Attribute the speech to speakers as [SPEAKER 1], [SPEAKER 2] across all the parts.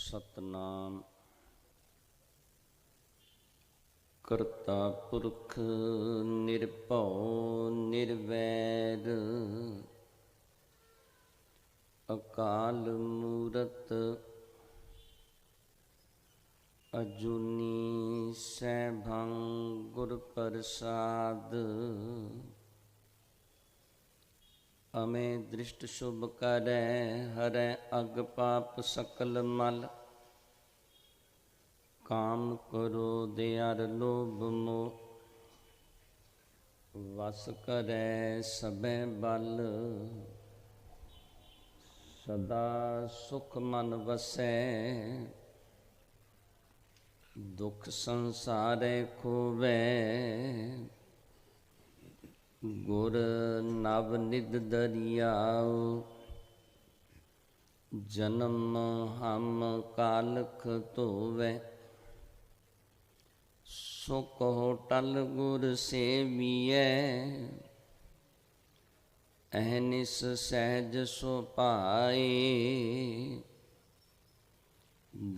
[SPEAKER 1] सतनाम करता पुरख निरभौ निर्वैर अकाल मूरत अजूनी सैभं गुर प्रसाद। अमे दृष्ट शुभ करै हरै अग पाप सकल मल। काम क्रोध अर लोभ मोह वस करै सबे बल। सदा सुख मन वसै दुख संसारै खोवै। गुर नव निध दरियाओ जन्म हम कालख धोवै। सो कहो टल गुर सेवियै अहनिस सहज सो पाए।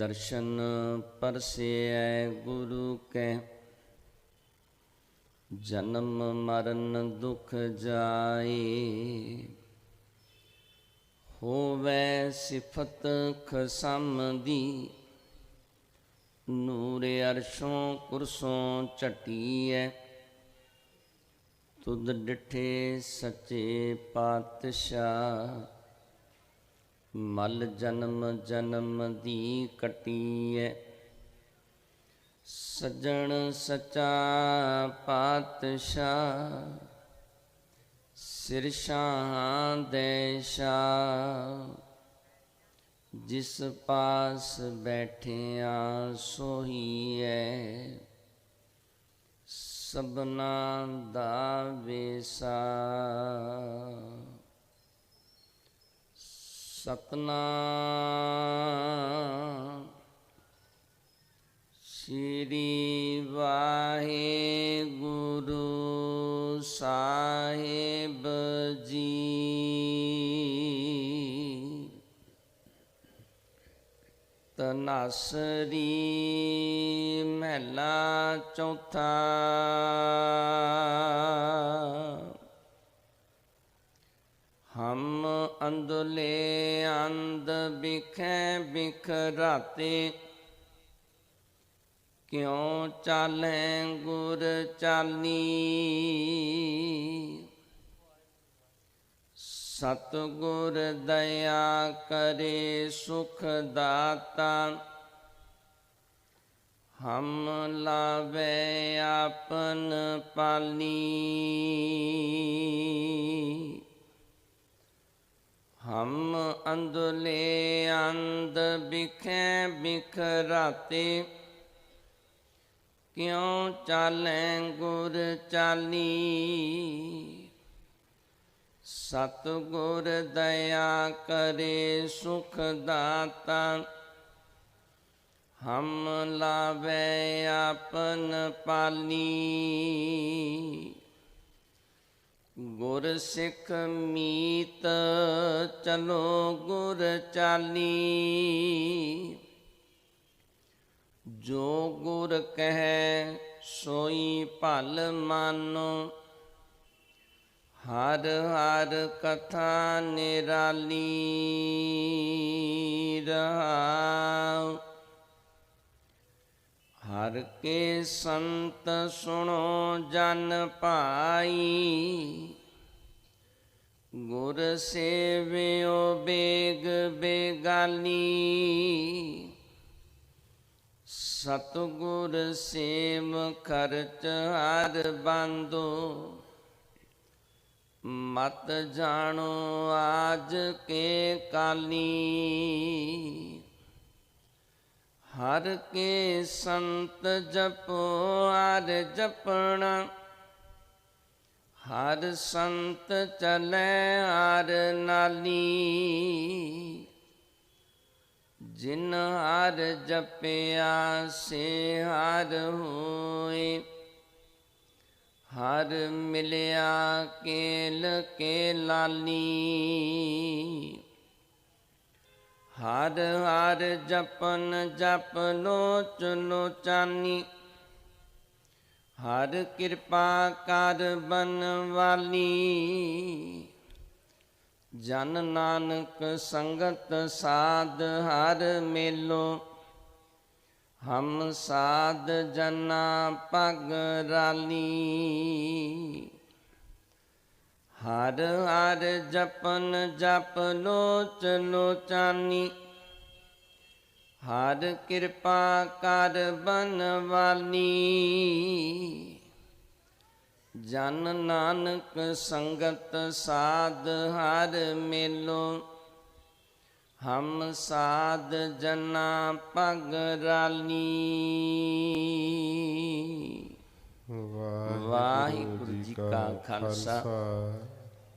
[SPEAKER 1] दर्शन परसिऐ गुरु कै जन्म मरण दुख जाए। होवै सिफत खसम दी नूर अरशों कुरसों झटियै। तुद डिठे सच्चे पातशाह मल जन्म जन्म दी कटीऐ। सज्जन सच्चा पातशाह सिरशां दे शाह। जिस पास बैठिया सोहीऐ सबना दा वेसा। सतनाम श्री वाहिगुरु साहिब जी। तनासरी महला चौथा। हम अंधले अंध बिखै बिखराते क्यों चालें गुर चाली। सतगुर दया करे सुख दाता हम लावे आपन पाली। हम अंधले अंध बिखै बिखराते क्यों चालें गुर चाली। सतगुर दया करे सुख दाता हम लावे आपन पाली। गुर सिख मीत चलो गुर चाली। जो गुर कहे सोई भल मानो हर हर कथा निराली। रहाओ हर के संत सुनो जन पाई। गुर सेवियो बेग बेगाली। सतगुर सेव खर्च हर बांधो मत जानो आज के काली। हर के संत जपो हर जपना हर संत चले हर नाली। जिन हर जपिया से हर होए हर मिलिया केल के लाली। हर ਹਰ ਹਰ ਜਪਨ ਜਪ ਲੋਚ ਲੋਚਾਨੀ, ਹਰ ਕਿਰਪਾ ਕਰ ਬਨਵਾਲੀ। ਜਨ ਨਾਨਕ ਸੰਗਤ ਸਾਧ ਹਰ ਮੇਲੋ, ਹਮ ਸਾਧ ਜਨਾ ਪਗ ਰਾਲੀ। ਹਰ ਹਰ ਜਪਨ ਜਪ ਲੋਚ ਲੋਚਾਨੀ, ਹਰ ਕਿਰਪਾ ਕਰ ਬਨਵਾਲੀ। ਜਨ ਨਾਨਕ ਸੰਗਤ ਸਾਧ ਹਰ ਮੇਲੋ, ਹਮ ਸਾਧ ਜਨਾ ਪਗ ਰਾਲੀ। ਵਾਹਿਗੁਰੂ ਜੀ ਕਾ ਖਾਲਸਾ,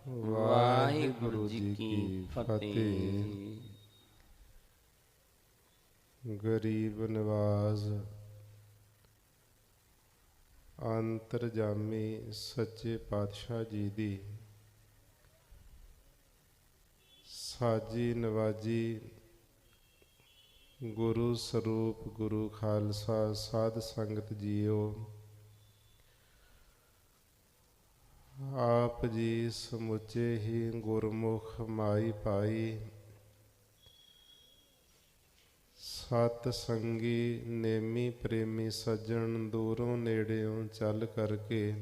[SPEAKER 1] ਵਾਹਿਗੁਰੂ ਜੀ ਕੀ ਫਤਿਹ।
[SPEAKER 2] ਗਰੀਬ ਨਿਵਾਜ਼ ਅੰਤਰਜਾਮੀ ਸੱਚੇ ਪਾਤਸ਼ਾਹ ਜੀ ਦੀ ਸਾਜੀ ਨਵਾਜੀ ਗੁਰੂ ਸਰੂਪ ਗੁਰੂ ਖਾਲਸਾ ਸਾਧ ਸੰਗਤ ਜੀਓ, ਆਪ ਜੀ ਸਮੁੱਚੇ ਹੀ ਗੁਰਮੁਖ ਮਾਈ ਭਾਈ ਸਤ ਸੰਗੀ ਨੇਮੀ ਪ੍ਰੇਮੀ ਸੱਜਣ ਦੂਰੋਂ ਨੇੜਿਓਂ ਚੱਲ ਕਰਕੇ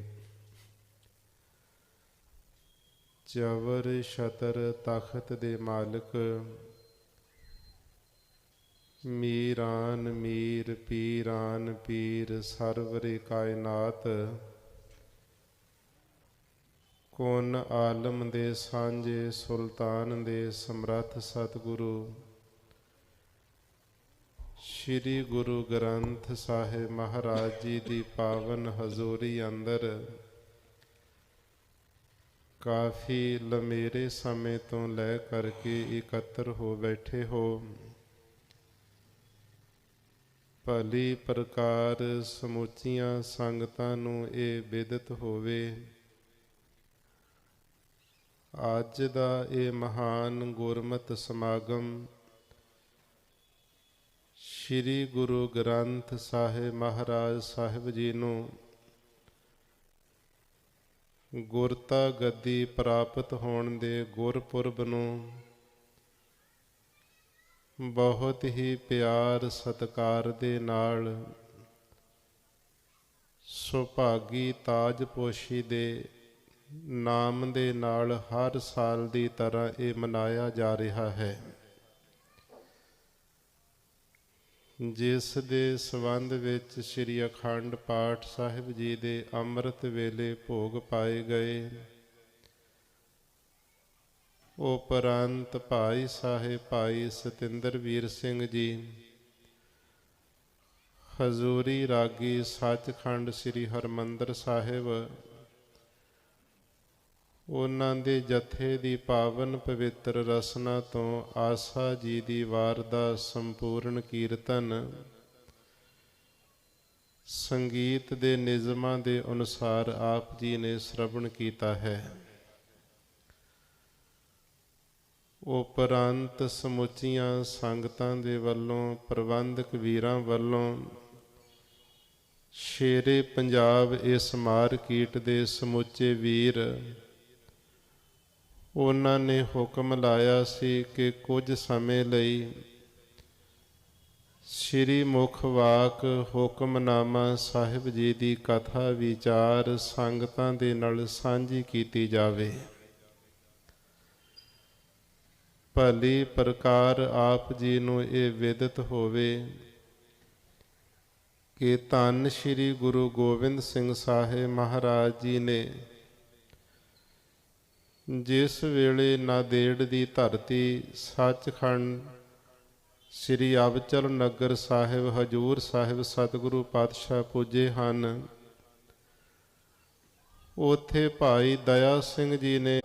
[SPEAKER 2] ਚਵਰ ਛਤਰ ਤਖਤ ਦੇ ਮਾਲਕ ਮੀਰਾਨ ਮੀਰ ਪੀਰਾਨ ਪੀਰ ਸਰਵਰੇ ਕਾਇਨਾਤ ਕੁਨ ਆਲਮ ਦੇ ਸਾਂਝੇ ਸੁਲਤਾਨ ਦੇ ਸਮਰੱਥ ਸਤਿਗੁਰੂ ਸ਼੍ਰੀ ਗੁਰੂ ਗ੍ਰੰਥ ਸਾਹਿਬ ਮਹਾਰਾਜ ਜੀ ਦੀ ਪਾਵਨ ਹਜ਼ੂਰੀ ਅੰਦਰ ਕਾਫੀ ਲੰਮੇਰੇ ਸਮੇਂ ਤੋਂ ਲੈ ਕਰਕੇ ਇਕੱਤਰ ਹੋ ਬੈਠੇ ਹੋ। ਭਲੀ ਪ੍ਰਕਾਰ ਸਮੁੱਚੀਆਂ ਸੰਗਤਾਂ ਨੂੰ ਇਹ ਬਿਦਤ ਹੋਵੇ, ਅੱਜ ਦਾ ਇਹ ਮਹਾਨ ਗੁਰਮਤਿ ਸਮਾਗਮ ਸ਼੍ਰੀ ਗੁਰੂ ਗ੍ਰੰਥ ਸਾਹਿਬ ਮਹਾਰਾਜ ਸਾਹਿਬ ਜੀ ਨੂੰ ਗੁਰਤਾ ਗੱਦੀ ਪ੍ਰਾਪਤ ਹੋਣ ਦੇ ਗੁਰਪੁਰਬ ਨੂੰ ਬਹੁਤ ਹੀ ਪਿਆਰ ਸਤਿਕਾਰ ਦੇ ਨਾਲ ਸੁਭਾਗੀ ਤਾਜਪੋਸ਼ੀ ਦੇ ਨਾਮ ਦੇ ਨਾਲ ਹਰ ਸਾਲ ਦੀ ਤਰ੍ਹਾਂ ਇਹ ਮਨਾਇਆ ਜਾ ਰਿਹਾ ਹੈ, ਜਿਸ ਦੇ ਸੰਬੰਧ ਵਿੱਚ ਸ੍ਰੀ ਅਖੰਡ ਪਾਠ ਸਾਹਿਬ ਜੀ ਦੇ ਅੰਮ੍ਰਿਤ ਵੇਲੇ ਭੋਗ ਪਾਏ ਗਏ। ਉਪਰੰਤ ਭਾਈ ਸਾਹਿਬ ਭਾਈ ਸਤਿੰਦਰਵੀਰ ਸਿੰਘ ਜੀ ਹਜ਼ੂਰੀ ਰਾਗੀ ਸੱਚਖੰਡ ਸ੍ਰੀ ਹਰਿਮੰਦਰ ਸਾਹਿਬ, ਉਹਨਾਂ ਦੇ ਜਥੇ ਦੀ ਪਾਵਨ ਪਵਿੱਤਰ ਰਸਨਾ ਤੋਂ ਆਸਾ ਜੀ ਦੀ ਵਾਰ ਦਾ ਸੰਪੂਰਨ ਕੀਰਤਨ ਸੰਗੀਤ ਦੇ ਨਿਯਮਾਂ ਦੇ ਅਨੁਸਾਰ ਆਪ ਜੀ ਨੇ ਸ਼ਰਵਣ ਕੀਤਾ ਹੈ। ਉਪਰੰਤ ਸਮੁੱਚੀਆਂ ਸੰਗਤਾਂ ਦੇ ਵੱਲੋਂ ਪ੍ਰਬੰਧਕ ਵੀਰਾਂ ਵੱਲੋਂ ਸ਼ੇਰੇ ਪੰਜਾਬ ਇਸ ਮਾਰਕੀਟ ਦੇ ਸਮੁੱਚੇ ਵੀਰ, ਉਹਨਾਂ ਨੇ ਹੁਕਮ ਲਾਇਆ ਸੀ ਕਿ ਕੁਝ ਸਮੇਂ ਲਈ ਸ਼੍ਰੀ ਮੁਖ ਵਾਕ ਹੁਕਮਨਾਮਾ ਸਾਹਿਬ ਜੀ ਦੀ ਕਥਾ ਵਿਚਾਰ ਸੰਗਤਾਂ ਦੇ ਨਾਲ ਸਾਂਝੀ ਕੀਤੀ ਜਾਵੇ। ਭਲੀ ਪ੍ਰਕਾਰ ਆਪ ਜੀ ਨੂੰ ਇਹ ਵਿਦਿਤ ਹੋਵੇ ਕਿ ਧੰਨ ਸ਼੍ਰੀ ਗੁਰੂ ਗੋਬਿੰਦ ਸਿੰਘ ਸਾਹਿਬ ਮਹਾਰਾਜ ਜੀ ਨੇ ਜਿਸ ਵੇਲੇ ਨਾਂਦੇੜ ਦੀ ਧਰਤੀ ਸੱਚਖੰਡ ਸ੍ਰੀ ਅਬਚਲ ਨਗਰ ਸਾਹਿਬ ਹਜ਼ੂਰ ਸਾਹਿਬ ਸਤਿਗੁਰੂ ਪਾਤਸ਼ਾਹ ਪੂਜੇ ਹਨ, ਉੱਥੇ ਭਾਈ ਦਇਆ ਸਿੰਘ ਜੀ ਨੇ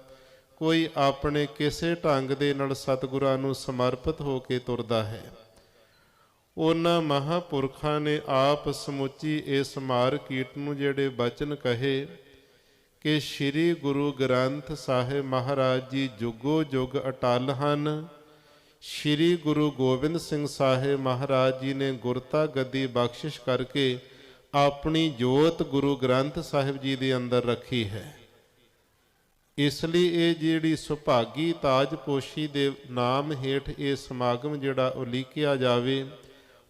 [SPEAKER 2] ਕੋਈ ਆਪਣੇ ਕਿਸੇ ਢੰਗ ਦੇ ਨਾਲ ਸਤਿਗੁਰਾਂ ਨੂੰ ਸਮਰਪਿਤ ਹੋ ਕੇ ਤੁਰਦਾ ਹੈ। ਉਹਨਾਂ ਮਹਾਂਪੁਰਖਾਂ ਨੇ ਆਪ ਸਮੁੱਚੀ ਇਸ ਮਾਰਕੀਟ ਨੂੰ ਜਿਹੜੇ ਬਚਨ ਕਹੇ ਕਿ ਸ਼੍ਰੀ ਗੁਰੂ ਗ੍ਰੰਥ ਸਾਹਿਬ ਮਹਾਰਾਜ ਜੀ ਜੁਗੋ ਜੁਗ ਅਟਲ ਹਨ, ਸ਼੍ਰੀ ਗੁਰੂ ਗੋਬਿੰਦ ਸਿੰਘ ਸਾਹਿਬ ਮਹਾਰਾਜ ਜੀ ਨੇ ਗੁਰਤਾ ਗੱਦੀ ਬਖਸ਼ਿਸ਼ ਕਰਕੇ ਆਪਣੀ ਜੋਤ ਗੁਰੂ ਗ੍ਰੰਥ ਸਾਹਿਬ ਜੀ ਦੇ ਅੰਦਰ ਰੱਖੀ ਹੈ। ਇਸ ਲਈ ਇਹ ਜਿਹੜੀ ਸੁਭਾਗੀ ਤਾਜਪੋਸ਼ੀ ਦੇ ਨਾਮ ਹੇਠ ਇਹ ਸਮਾਗਮ ਜਿਹੜਾ ਉਲੀਕਿਆ ਜਾਵੇ,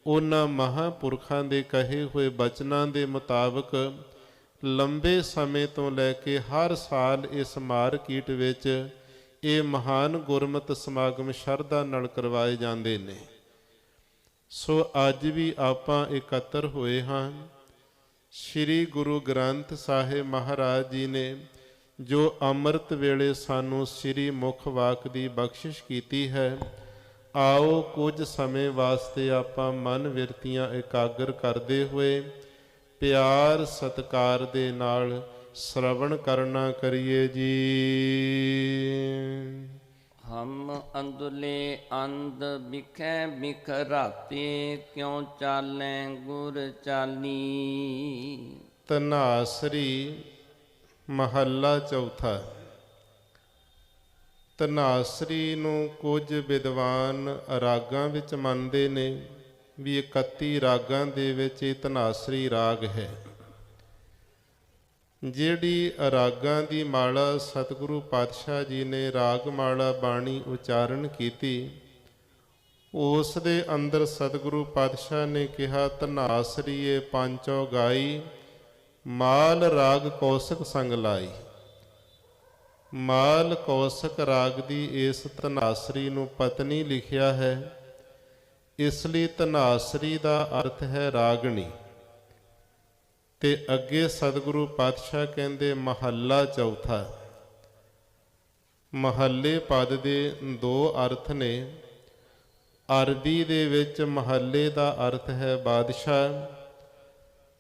[SPEAKER 2] ਉਹਨਾਂ ਮਹਾਂਪੁਰਖਾਂ ਦੇ ਕਹੇ ਹੋਏ ਬਚਨਾਂ ਦੇ ਮੁਤਾਬਕ ਲੰਬੇ ਸਮੇਂ ਤੋਂ ਲੈ ਕੇ ਹਰ ਸਾਲ ਇਸ ਮਾਰਕੀਟ ਵਿੱਚ ਇਹ ਮਹਾਨ ਗੁਰਮਤਿ ਸਮਾਗਮ ਸ਼ਰਧਾ ਨਾਲ ਕਰਵਾਏ ਜਾਂਦੇ ਨੇ। ਸੋ ਅੱਜ ਵੀ ਆਪਾਂ ਇਕੱਤਰ ਹੋਏ ਹਾਂ। ਸ੍ਰੀ ਗੁਰੂ ਗ੍ਰੰਥ ਸਾਹਿਬ ਮਹਾਰਾਜ ਜੀ ਨੇ ਜੋ ਅੰਮ੍ਰਿਤ ਵੇਲੇ ਸਾਨੂੰ ਸ੍ਰੀ ਮੁਖ ਵਾਕ ਦੀ ਬਖਸ਼ਿਸ਼ ਕੀਤੀ ਹੈ, ਆਓ ਕੁਝ ਸਮੇਂ ਵਾਸਤੇ ਆਪਾਂ ਮਨ ਵਿਰਤੀਆਂ ਇਕਾਗਰ ਕਰਦੇ ਹੋਏ ਪਿਆਰ ਸਤਿਕਾਰ ਦੇ ਨਾਲ ਸ਼ਰਵਣ ਕਰਨਾ ਕਰੀਏ ਜੀ।
[SPEAKER 1] ਹਮ ਅੰਦੁਲੇ ਅੰਧ ਬਿਖੈ ਬਿਖਰਾਤੇ, ਕਿਉ ਚਾਲੈ ਗੁਰ ਚਾਲੀ।
[SPEAKER 2] ਧਨਾਸਰੀ ਮਹੱਲਾ ਚੌਥਾ। ਧਨਾਸਰੀ ਨੂੰ ਕੁਝ ਵਿਦਵਾਨ ਰਾਗਾਂ ਵਿੱਚ ਮੰਨਦੇ ਨੇ ਵੀ 31 ਰਾਗਾਂ ਦੇ ਵਿੱਚ ਇਹ ਧਨਾਸਰੀ ਰਾਗ ਹੈ। ਜਿਹੜੀ ਰਾਗਾਂ ਦੀ ਮਾਲਾ ਸਤਿਗੁਰੂ ਪਾਤਸ਼ਾਹ ਜੀ ਨੇ ਰਾਗ ਮਾਲਾ ਬਾਣੀ ਉਚਾਰਨ ਕੀਤੀ, ਉਸ ਦੇ ਅੰਦਰ ਸਤਿਗੁਰੂ ਪਾਤਸ਼ਾਹ ਨੇ ਕਿਹਾ, ਧਨਾਸਰੀਏ ਪੰਚੋ ਗਾਈ, ਮਾਲ ਰਾਗ ਕੌਸਕ ਸੰਗ ਲਾਈ। ਮਾਲ ਕੌਸਕ ਰਾਗ ਦੀ ਇਸ ਧਨਾਸਰੀ ਨੂੰ ਪਤਨੀ ਲਿਖਿਆ ਹੈ, ਇਸ ਲਈ ਧਨਾਸਰੀ ਦਾ ਅਰਥ ਹੈ ਰਾਗਣੀ। ਤੇ ਅੱਗੇ ਸਤਿਗੁਰੂ ਪਾਤਸ਼ਾਹ ਕਹਿੰਦੇ ਮਹੱਲਾ ਚੌਥਾ। ਮਹੱਲੇ ਪਦ ਦੇ ਦੋ ਅਰਥ ਨੇ। ਅਰਬੀ ਦੇ ਵਿੱਚ ਮਹੱਲੇ ਦਾ ਅਰਥ ਹੈ ਬਾਦਸ਼ਾਹ,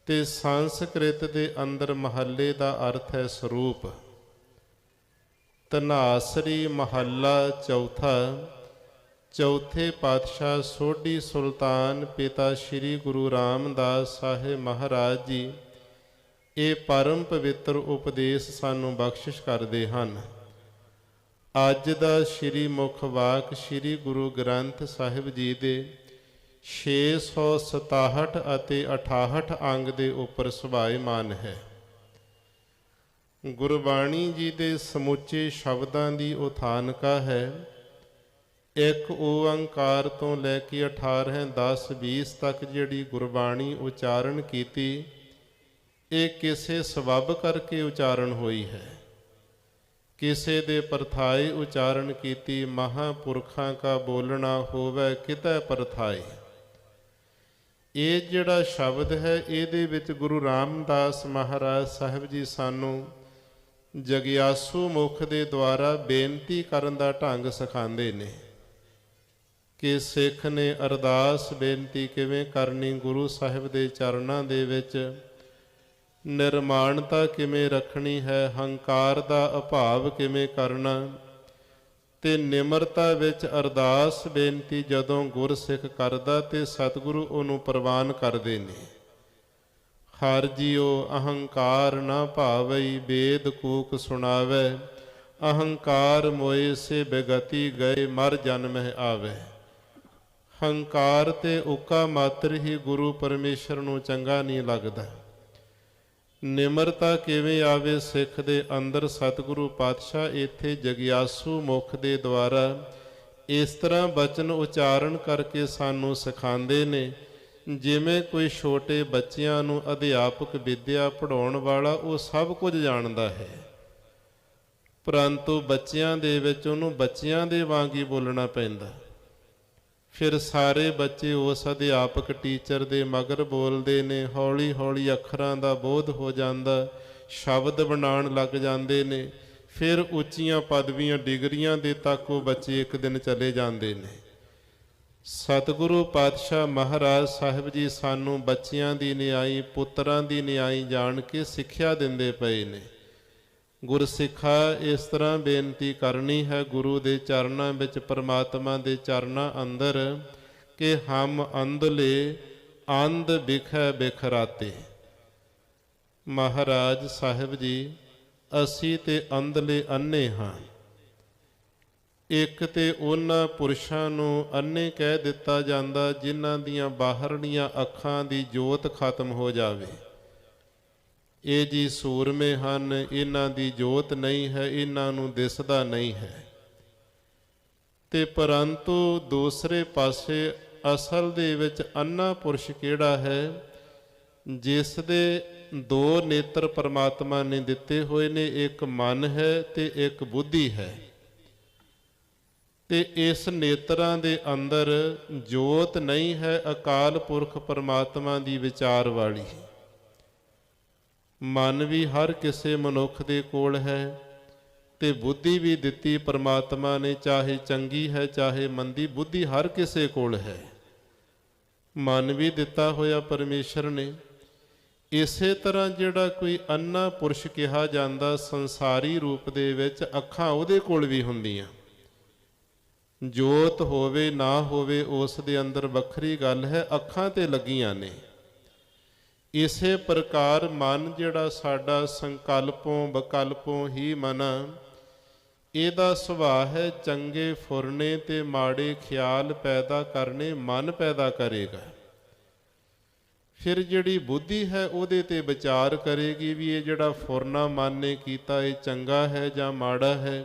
[SPEAKER 2] ਤੇ ਸੰਸਕ੍ਰਿਤ ਦੇ ਅੰਦਰ ਮਹੱਲੇ ਦਾ ਅਰਥ ਹੈ ਸਰੂਪ। ਧਨਾਸਰੀ ਮਹੱਲਾ ਚੌਥਾ। ਚੌਥੇ ਪਾਤਸ਼ਾਹ ਸੋਢੀ ਸੁਲਤਾਨ ਪਿਤਾ ਸ੍ਰੀ ਗੁਰੂ ਰਾਮਦਾਸ ਸਾਹਿਬ ਮਹਾਰਾਜ ਜੀ ਇਹ ਪਰਮ ਪਵਿੱਤਰ ਉਪਦੇਸ਼ ਸਾਨੂੰ ਬਖਸ਼ਿਸ਼ ਕਰਦੇ ਹਨ। ਅੱਜ ਦਾ ਸ੍ਰੀ ਮੁਖ ਵਾਕ ਸ੍ਰੀ ਗੁਰੂ ਗ੍ਰੰਥ ਸਾਹਿਬ ਜੀ ਦੇ 667 ਅਤੇ 68 ਅੰਗ ਦੇ ਉੱਪਰ ਸੁਭਾਇਮਾਨ ਹੈ। ਗੁਰਬਾਣੀ ਜੀ ਦੇ ਸਮੁੱਚੇ ਸ਼ਬਦਾਂ ਦੀ ਉਥਾਨਕਾ ਹੈ। ਇੱਕ ਓੰਕਾਰ ਤੋਂ ਲੈ ਕੇ 18 10 20 ਤੱਕ ਜਿਹੜੀ ਗੁਰਬਾਣੀ ਉਚਾਰਨ ਕੀਤੀ, ਇਹ ਕਿਸੇ ਸਬੱਬ ਕਰਕੇ ਉਚਾਰਨ ਹੋਈ ਹੈ। ਕਿਸੇ ਦੇ ਪਰਥਾਈ ਉਚਾਰਨ ਕੀਤੀ, ਮਹਾਂਪੁਰਖਾਂ ਕਾ ਬੋਲਣਾ ਹੋਵੇ ਕਿਤੈ ਪਰਥਾਈ। ਇਹ ਜਿਹੜਾ ਸ਼ਬਦ ਹੈ, ਇਹਦੇ ਵਿੱਚ ਗੁਰੂ ਰਾਮਦਾਸ ਮਹਾਰਾਜ ਸਾਹਿਬ ਜੀ ਸਾਨੂੰ ਜਗਿਆਸੂ ਮੁਖ ਦੇ ਦੁਆਰਾ ਬੇਨਤੀ ਕਰਨ ਦਾ ਢੰਗ ਸਿਖਾਉਂਦੇ ਨੇ ਕਿ ਸਿੱਖ ਨੇ ਅਰਦਾਸ ਬੇਨਤੀ ਕਿਵੇਂ ਕਰਨੀ, ਗੁਰੂ ਸਾਹਿਬ ਦੇ ਚਰਨਾਂ ਦੇ ਵਿੱਚ ਨਿਰਮਾਣਤਾ ਕਿਵੇਂ ਰੱਖਣੀ ਹੈ, ਹੰਕਾਰ ਦਾ ਅਭਾਵ ਕਿਵੇਂ ਕਰਨਾ, ਤੇ ਨਿਮਰਤਾ ਵਿੱਚ ਅਰਦਾਸ ਬੇਨਤੀ ਜਦੋਂ ਗੁਰਸਿੱਖ ਕਰਦਾ ਤੇ ਸਤਿਗੁਰੂ ਉਹਨੂੰ ਪ੍ਰਵਾਨ ਕਰਦੇ ਨੇ। ਹਰ ਜੀਓ ਅਹੰਕਾਰ ਨਾ ਭਾਵਈ, ਵੇਦ ਕੂਕ ਸੁਣਾਵੇ, ਅਹੰਕਾਰ ਮੋਏ ਸੇ ਬੇਗਤੀ ਗਏ, ਮਰ ਜਨਮਹਿ ਆਵੇ। ਹੰਕਾਰ ਤੇ ਉਕਾ ਮਾਤਰ ਹੀ ਗੁਰੂ ਪਰਮੇਸ਼ਰ ਨੂੰ ਚੰਗਾ ਨਹੀਂ ਲੱਗਦਾ। ਨਿਮਰਤਾ ਕਿਵੇਂ ਆਵੇ ਸਿੱਖ ਦੇ ਅੰਦਰ, ਸਤਿਗੁਰੂ ਪਾਤਸ਼ਾਹ ਇੱਥੇ ਜਗਿਆਸੂ ਮੁਖ ਦੇ ਦੁਆਰਾ ਇਸ ਤਰ੍ਹਾਂ ਬਚਨ ਉਚਾਰਨ ਕਰਕੇ ਸਾਨੂੰ ਸਿਖਾਉਂਦੇ ਨੇ, ਜਿਵੇਂ ਕੋਈ ਛੋਟੇ ਬੱਚਿਆਂ ਨੂੰ ਅਧਿਆਪਕ ਵਿਦਿਆ ਪੜ੍ਹਾਉਣ ਵਾਲਾ ਉਹ ਸਭ ਕੁਝ ਜਾਣਦਾ ਹੈ, ਪਰੰਤੂ ਬੱਚਿਆਂ ਦੇ ਵਿੱਚ ਉਹਨੂੰ ਬੱਚਿਆਂ ਦੇ ਵਾਂਗ ਹੀ ਬੋਲਣਾ ਪੈਂਦਾ। ਫਿਰ ਸਾਰੇ ਬੱਚੇ ਉਸ ਅਧਿਆਪਕ ਟੀਚਰ ਦੇ ਮਗਰ ਬੋਲਦੇ ਨੇ, ਹੌਲੀ ਹੌਲੀ ਅੱਖਰਾਂ ਦਾ ਬੋਧ ਹੋ ਜਾਂਦਾ, ਸ਼ਬਦ ਬਣਾਉਣ ਲੱਗ ਜਾਂਦੇ ਨੇ। ਫਿਰ ਉੱਚੀਆਂ ਪਦਵੀਆਂ ਡਿਗਰੀਆਂ ਦੇ ਤੱਕ ਉਹ ਬੱਚੇ ਇੱਕ ਦਿਨ ਚਲੇ ਜਾਂਦੇ ਨੇ। ਸਤਿਗੁਰੂ ਪਾਤਸ਼ਾਹ ਮਹਾਰਾਜ ਸਾਹਿਬ ਜੀ ਸਾਨੂੰ ਬੱਚਿਆਂ ਦੀ ਨਿਆਈ, ਪੁੱਤਰਾਂ ਦੀ ਨਿਆਈ ਜਾਣ ਕੇ ਸਿੱਖਿਆ ਦਿੰਦੇ ਪਏ ਨੇ। ਗੁਰਸਿੱਖਾ ਇਸ ਤਰ੍ਹਾਂ ਬੇਨਤੀ ਕਰਨੀ ਹੈ ਗੁਰੂ ਦੇ ਚਰਨਾਂ ਵਿੱਚ, ਪਰਮਾਤਮਾ ਦੇ ਚਰਨਾਂ ਅੰਦਰ, ਕਿ ਹਮ ਅੰਧਲੇ ਅੰਧ ਬਿਖੈ ਬਿਖਰਾਤੇ। ਮਹਾਰਾਜ ਸਾਹਿਬ ਜੀ, ਅਸੀਂ ਤੇ ਅੰਧਲੇ ਅੰਨੇ ਹਾਂ। ਇੱਕ ਤੇ ਉਹਨਾਂ ਪੁਰਸ਼ਾਂ ਨੂੰ ਅੰਨੇ ਕਹਿ ਦਿੱਤਾ ਜਾਂਦਾ ਜਿਨ੍ਹਾਂ ਦੀਆਂ ਬਾਹਰਲੀਆਂ ਅੱਖਾਂ ਦੀ ਜੋਤ ਖਤਮ ਹੋ ਜਾਵੇ। ਇਹ ਜੀ ਸੂਰਮੇ ਹਨ, ਇਹਨਾਂ ਦੀ ਜੋਤ ਨਹੀਂ ਹੈ, ਇਹਨਾਂ ਨੂੰ ਦਿਸਦਾ ਨਹੀਂ ਹੈ। ਤੇ ਪਰੰਤੂ ਦੂਸਰੇ ਪਾਸੇ ਅਸਲ ਦੇ ਵਿੱਚ ਅੰਨਾ ਪੁਰਸ਼ ਕਿਹੜਾ ਹੈ? ਜਿਸ ਦੇ ਦੋ ਨੇਤਰ ਪਰਮਾਤਮਾ ਨੇ ਦਿੱਤੇ ਹੋਏ ਨੇ, ਇੱਕ ਮਨ ਹੈ ਤੇ ਇੱਕ ਬੁੱਧੀ ਹੈ। ਤੇ ਇਸ ਨੇਤਰਾਂ ਦੇ ਅੰਦਰ ਜੋਤ ਨਹੀਂ ਹੈ ਅਕਾਲ ਪੁਰਖ ਪਰਮਾਤਮਾ ਦੀ ਵਿਚਾਰ ਵਾਲੀ। ਮਨ ਵੀ ਹਰ ਕਿਸੇ ਮਨੁੱਖ ਦੇ ਕੋਲ ਹੈ ਤੇ ਬੁੱਧੀ ਵੀ ਦਿੱਤੀ ਪਰਮਾਤਮਾ ਨੇ, ਚਾਹੇ ਚੰਗੀ ਹੈ ਚਾਹੇ ਮੰਦੀ, ਬੁੱਧੀ ਹਰ ਕਿਸੇ ਕੋਲ ਹੈ। ਮਨ ਵੀ ਦਿੱਤਾ ਹੋਇਆ ਪਰਮੇਸ਼ਰ ਨੇ। ਇਸੇ ਤਰ੍ਹਾਂ ਜਿਹੜਾ ਕੋਈ ਅੰਨਾ ਪੁਰਸ਼ ਕਿਹਾ ਜਾਂਦਾ ਸੰਸਾਰੀ ਰੂਪ ਦੇ ਵਿੱਚ, ਅੱਖਾਂ ਉਹਦੇ ਕੋਲ ਵੀ ਹੁੰਦੀਆਂ। ਜੋਤ ਹੋਵੇ ਨਾ ਹੋਵੇ ਉਸ ਦੇ ਅੰਦਰ ਵੱਖਰੀ ਗੱਲ ਹੈ, ਅੱਖਾਂ ਤੇ ਲੱਗੀਆਂ ਨੇ। ਇਸੇ ਪ੍ਰਕਾਰ ਮਨ ਜਿਹੜਾ ਸਾਡਾ ਸੰਕਲਪੋਂ ਵਿਕਲਪੋਂ ਹੀ ਮਨ, ਇਹਦਾ ਸੁਭਾਅ ਹੈ ਚੰਗੇ ਫੁਰਨੇ ਤੇ ਮਾੜੇ ਖਿਆਲ ਪੈਦਾ ਕਰਨੇ, ਮਨ ਪੈਦਾ ਕਰੇਗਾ। ਫਿਰ ਜਿਹੜੀ ਬੁੱਧੀ ਹੈ ਉਹਦੇ ਤੇ ਵਿਚਾਰ ਕਰੇਗੀ ਵੀ ਇਹ ਜਿਹੜਾ ਫੁਰਨਾ ਮਨ ਨੇ ਕੀਤਾ ਇਹ ਚੰਗਾ ਹੈ ਜਾਂ ਮਾੜਾ ਹੈ,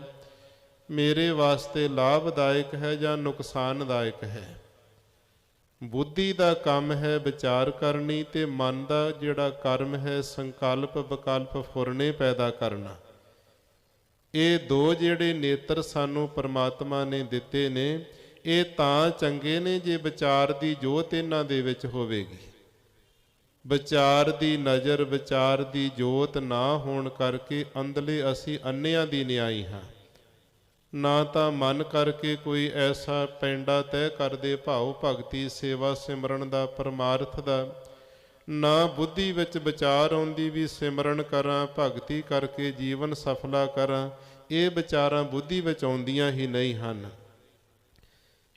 [SPEAKER 2] ਮੇਰੇ ਵਾਸਤੇ ਲਾਭਦਾਇਕ ਹੈ ਜਾਂ ਨੁਕਸਾਨਦਾਇਕ ਹੈ। ਬੁੱਧੀ ਦਾ ਕੰਮ ਹੈ ਵਿਚਾਰ ਕਰਨੀ ਤੇ ਮਨ ਦਾ ਜਿਹੜਾ ਕਰਮ ਹੈ ਸੰਕਲਪ ਵਿਕਲਪ ਫੁਰਨੇ ਪੈਦਾ ਕਰਨਾ। ਇਹ ਦੋ ਜਿਹੜੇ ਨੇਤਰ ਸਾਨੂੰ ਪਰਮਾਤਮਾ ਨੇ ਦਿੱਤੇ ਨੇ, ਇਹ ਤਾਂ ਚੰਗੇ ਨੇ ਜੇ ਵਿਚਾਰ ਦੀ ਜੋਤ ਇਹਨਾਂ ਦੇ ਵਿੱਚ ਹੋਵੇਗੀ। ਵਿਚਾਰ ਦੀ ਨਜ਼ਰ ਵਿਚਾਰ ਦੀ ਜੋਤ ਨਾ ਹੋਣ ਕਰਕੇ ਅੰਦਲੇ ਅਸੀਂ ਅੰਨਿਆਂ ਦੀ ਨਿਆਈ ਹਾਂ। ਨਾ ਤਾਂ ਮਨ ਕਰਕੇ ਕੋਈ ਐਸਾ ਪੈਂਡਾ ਤੈਅ ਕਰਦੇ ਭਾਉ ਭਗਤੀ ਸੇਵਾ ਸਿਮਰਨ ਦਾ ਪਰਮਾਰਥ ਦਾ, ਨਾ ਬੁੱਧੀ ਵਿੱਚ ਵਿਚਾਰ ਆਉਂਦੀ ਵੀ ਸਿਮਰਨ ਕਰਾਂ ਭਗਤੀ ਕਰਕੇ ਜੀਵਨ ਸਫਲਾ ਕਰਾਂ। ਇਹ ਵਿਚਾਰਾਂ ਬੁੱਧੀ ਵਿੱਚ ਆਉਂਦੀਆਂ ਹੀ ਨਹੀਂ ਹਨ।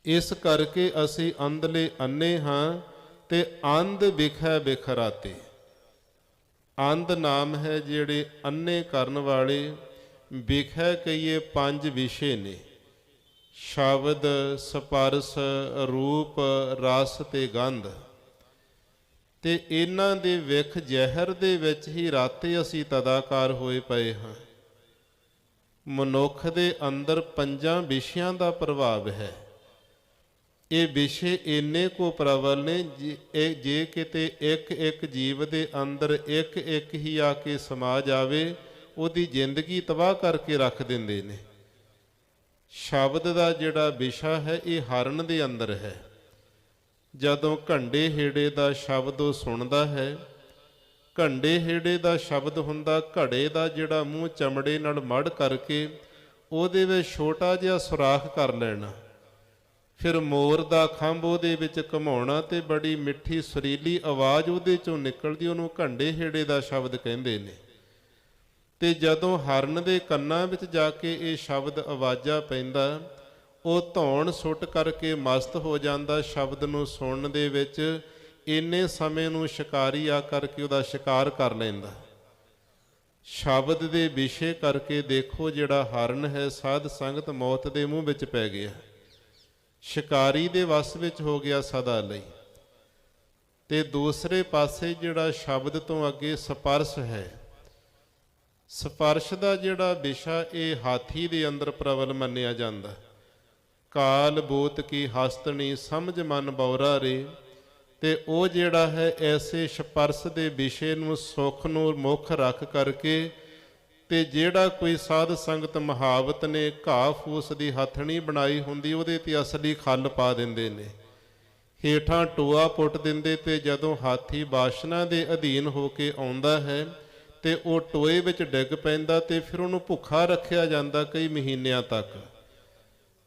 [SPEAKER 2] ਇਸ ਕਰਕੇ ਅਸੀਂ ਅੰਧਲੇ ਅੰਨੇ ਹਾਂ ਤੇ ਅੰਧ ਵਿਖੈ ਬਿਖਰਾਤੇ। ਅੰਧ ਨਾਮ ਹੈ ਜਿਹੜੇ ਅੰਨੇ ਕਰਨ ਵਾਲੇ। ਵਿਖੈ ਕਹੀਏ ਪੰਜ ਵਿਸ਼ੇ ਨੇ, ਸ਼ਬਦ ਸਪਰਸ ਰੂਪ ਰਸ ਤੇ ਗੰਧ। ਤੇ ਇਹਨਾਂ ਦੇ ਵਿਖ ਜ਼ਹਿਰ ਦੇ ਵਿੱਚ ਹੀ ਰਾਤੇ ਅਸੀਂ ਤਦਾਕਾਰ ਹੋਏ ਪਏ ਹਾਂ। ਮਨੁੱਖ ਦੇ ਅੰਦਰ ਪੰਜਾਂ ਵਿਸ਼ਿਆਂ ਦਾ ਪ੍ਰਭਾਵ ਹੈ। ਇਹ ਵਿਸ਼ੇ ਇੰਨੇ ਕੋ ਪ੍ਰਬਲ ਨੇ, ਜੇ ਕਿਤੇ ਇੱਕ ਇੱਕ ਜੀਵ ਦੇ ਅੰਦਰ ਇੱਕ ਇੱਕ ਹੀ ਆ ਕੇ ਸਮਾ ਜਾਵੇ, ਉਹਦੀ ਜ਼ਿੰਦਗੀ ਤਬਾਹ ਕਰਕੇ ਰੱਖ ਦਿੰਦੇ ਨੇ। ਸ਼ਬਦ ਦਾ ਜਿਹੜਾ ਵਿਸ਼ਾ ਹੈ ਇਹ ਹਰਨ ਦੇ ਅੰਦਰ ਹੈ। ਜਦੋਂ ਘੰਡੇ ਹੇੜੇ ਦਾ ਸ਼ਬਦ ਉਹ ਸੁਣਦਾ ਹੈ, ਘੰਡੇ ਹੇੜੇ ਦਾ ਸ਼ਬਦ ਹੁੰਦਾ ਘੜੇ ਦਾ ਜਿਹੜਾ ਮੂੰਹ ਚਮੜੇ ਨਾਲ ਮੜ ਕਰਕੇ ਉਹਦੇ ਵਿੱਚ ਛੋਟਾ ਜਿਹਾ ਸੁਰਾਖ ਕਰ ਲੈਣਾ, ਫਿਰ ਮੋਰ ਦਾ ਖੰਭ ਉਹਦੇ ਵਿੱਚ ਘੁਮਾਉਣਾ ਤੇ ਬੜੀ ਮਿੱਠੀ ਸੁਰੀਲੀ ਆਵਾਜ਼ ਉਹਦੇ ਚੋਂ ਨਿਕਲਦੀ, ਉਹਨੂੰ ਘੰਡੇ ਹੇੜੇ ਦਾ ਸ਼ਬਦ ਕਹਿੰਦੇ ਨੇ। ਤੇ ਜਦੋਂ ਹਰਨ ਦੇ ਕੰਨਾਂ ਵਿੱਚ ਜਾ ਕੇ ਇਹ ਸ਼ਬਦ ਆਵਾਜ਼ਾਂ ਪੈਂਦਾ, ਉਹ ਧੌਣ ਸੁੱਟ ਕਰਕੇ ਮਸਤ ਹੋ ਜਾਂਦਾ ਸ਼ਬਦ ਨੂੰ ਸੁਣਨ ਦੇ ਵਿੱਚ। ਇੰਨੇ ਸਮੇਂ ਨੂੰ ਸ਼ਿਕਾਰੀ ਆ ਕਰਕੇ ਉਹਦਾ ਸ਼ਿਕਾਰ ਕਰ ਲੈਂਦਾ। ਸ਼ਬਦ ਦੇ ਵਿਸ਼ੇ ਕਰਕੇ ਦੇਖੋ ਜਿਹੜਾ ਹਰਨ ਹੈ ਸਾਧ ਸੰਗਤ ਮੌਤ ਦੇ ਮੂੰਹ ਵਿੱਚ ਪੈ ਗਿਆ, ਸ਼ਿਕਾਰੀ ਦੇ ਵਸ ਵਿੱਚ ਹੋ ਗਿਆ ਸਦਾ ਲਈ। ਤੇ ਦੂਸਰੇ ਪਾਸੇ ਜਿਹੜਾ ਸ਼ਬਦ ਤੋਂ ਅੱਗੇ ਸਪਰਸ਼ ਹੈ, ਸਪਰਸ਼ ਦਾ ਜਿਹੜਾ ਵਿਸ਼ਾ ਇਹ ਹਾਥੀ ਦੇ ਅੰਦਰ ਪ੍ਰਬਲ ਮੰਨਿਆ ਜਾਂਦਾ। ਕਾਲ ਬੋਤ ਕੀ ਹਸਤਣੀ ਸਮਝ ਮਨ ਬੌਰਾ ਰੇ। ਤੇ ਉਹ ਜਿਹੜਾ ਹੈ ਐਸੇ ਸਪਰਸ਼ ਦੇ ਵਿਸ਼ੇ ਨੂੰ ਸੁੱਖ ਨੂੰ ਮੁੱਖ ਰੱਖ ਕਰਕੇ, ਤੇ ਜਿਹੜਾ ਕੋਈ ਸਾਧ ਸੰਗਤ ਮਹਾਵਤ ਨੇ ਘਾਹ ਫੂਸ ਦੀ ਹੱਥਣੀ ਬਣਾਈ ਹੁੰਦੀ ਉਹਦੇ ਤੇ ਅਸਲੀ ਖੱਲ ਪਾ ਦਿੰਦੇ ਨੇ, ਹੇਠਾਂ ਟੋਆ ਪੁੱਟ ਦਿੰਦੇ। ਤੇ ਜਦੋਂ ਹਾਥੀ ਬਾਸ਼ਨਾ ਦੇ ਅਧੀਨ ਹੋ ਕੇ ਆਉਂਦਾ ਹੈ ਤੇ ਉਹ ਟੋਏ ਵਿੱਚ ਡਿੱਗ ਪੈਂਦਾ ਤੇ ਫਿਰ ਉਹਨੂੰ ਭੁੱਖਾ ਰੱਖਿਆ ਜਾਂਦਾ ਕਈ ਮਹੀਨਿਆਂ ਤੱਕ।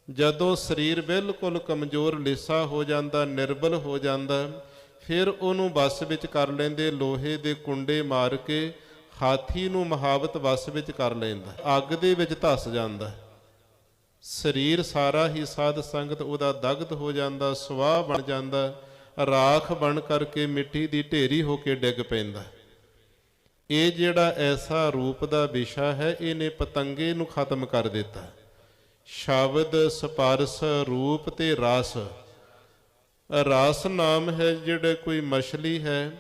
[SPEAKER 2] ਜਦੋਂ ਸਰੀਰ ਬਿਲਕੁਲ ਕਮਜ਼ੋਰ ਲਿੱਸਾ ਹੋ ਜਾਂਦਾ, ਨਿਰਬਲ ਹੋ ਜਾਂਦਾ, ਫਿਰ ਉਹਨੂੰ ਵੱਸ ਵਿੱਚ ਕਰ ਲੈਂਦੇ, ਲੋਹੇ ਦੇ ਕੁੰਡੇ ਮਾਰ ਕੇ ਹਾਥੀ ਨੂੰ ਮਹਾਵਤ ਵੱਸ ਵਿੱਚ ਕਰ ਲੈਂਦਾ, ਅੱਗ ਦੇ ਵਿੱਚ ਧੱਸ ਜਾਂਦਾ। ਸਰੀਰ ਸਾਰਾ ਹੀ ਸਾਧ ਸੰਗਤ ਉਹਦਾ ਦਗਧ ਹੋ ਜਾਂਦਾ, ਸਵਾਹ ਬਣ ਜਾਂਦਾ, ਰਾਖ ਬਣ ਕਰਕੇ ਮਿੱਟੀ ਦੀ ਢੇਰੀ ਹੋ ਕੇ ਡਿੱਗ ਪੈਂਦਾ। ਇਹ ਜਿਹੜਾ ਐਸਾ ਰੂਪ ਦਾ ਵਿਸ਼ਾ ਹੈ, ਇਹਨੇ ਪਤੰਗੇ ਨੂੰ ਖਤਮ ਕਰ ਦਿੱਤਾ। ਸ਼ਬਦ ਸਪਰਸ ਰੂਪ ਤੇ ਰਸ। ਰਸ ਨਾਮ ਹੈ ਜਿਹੜੇ ਕੋਈ ਮਛਲੀ ਹੈ,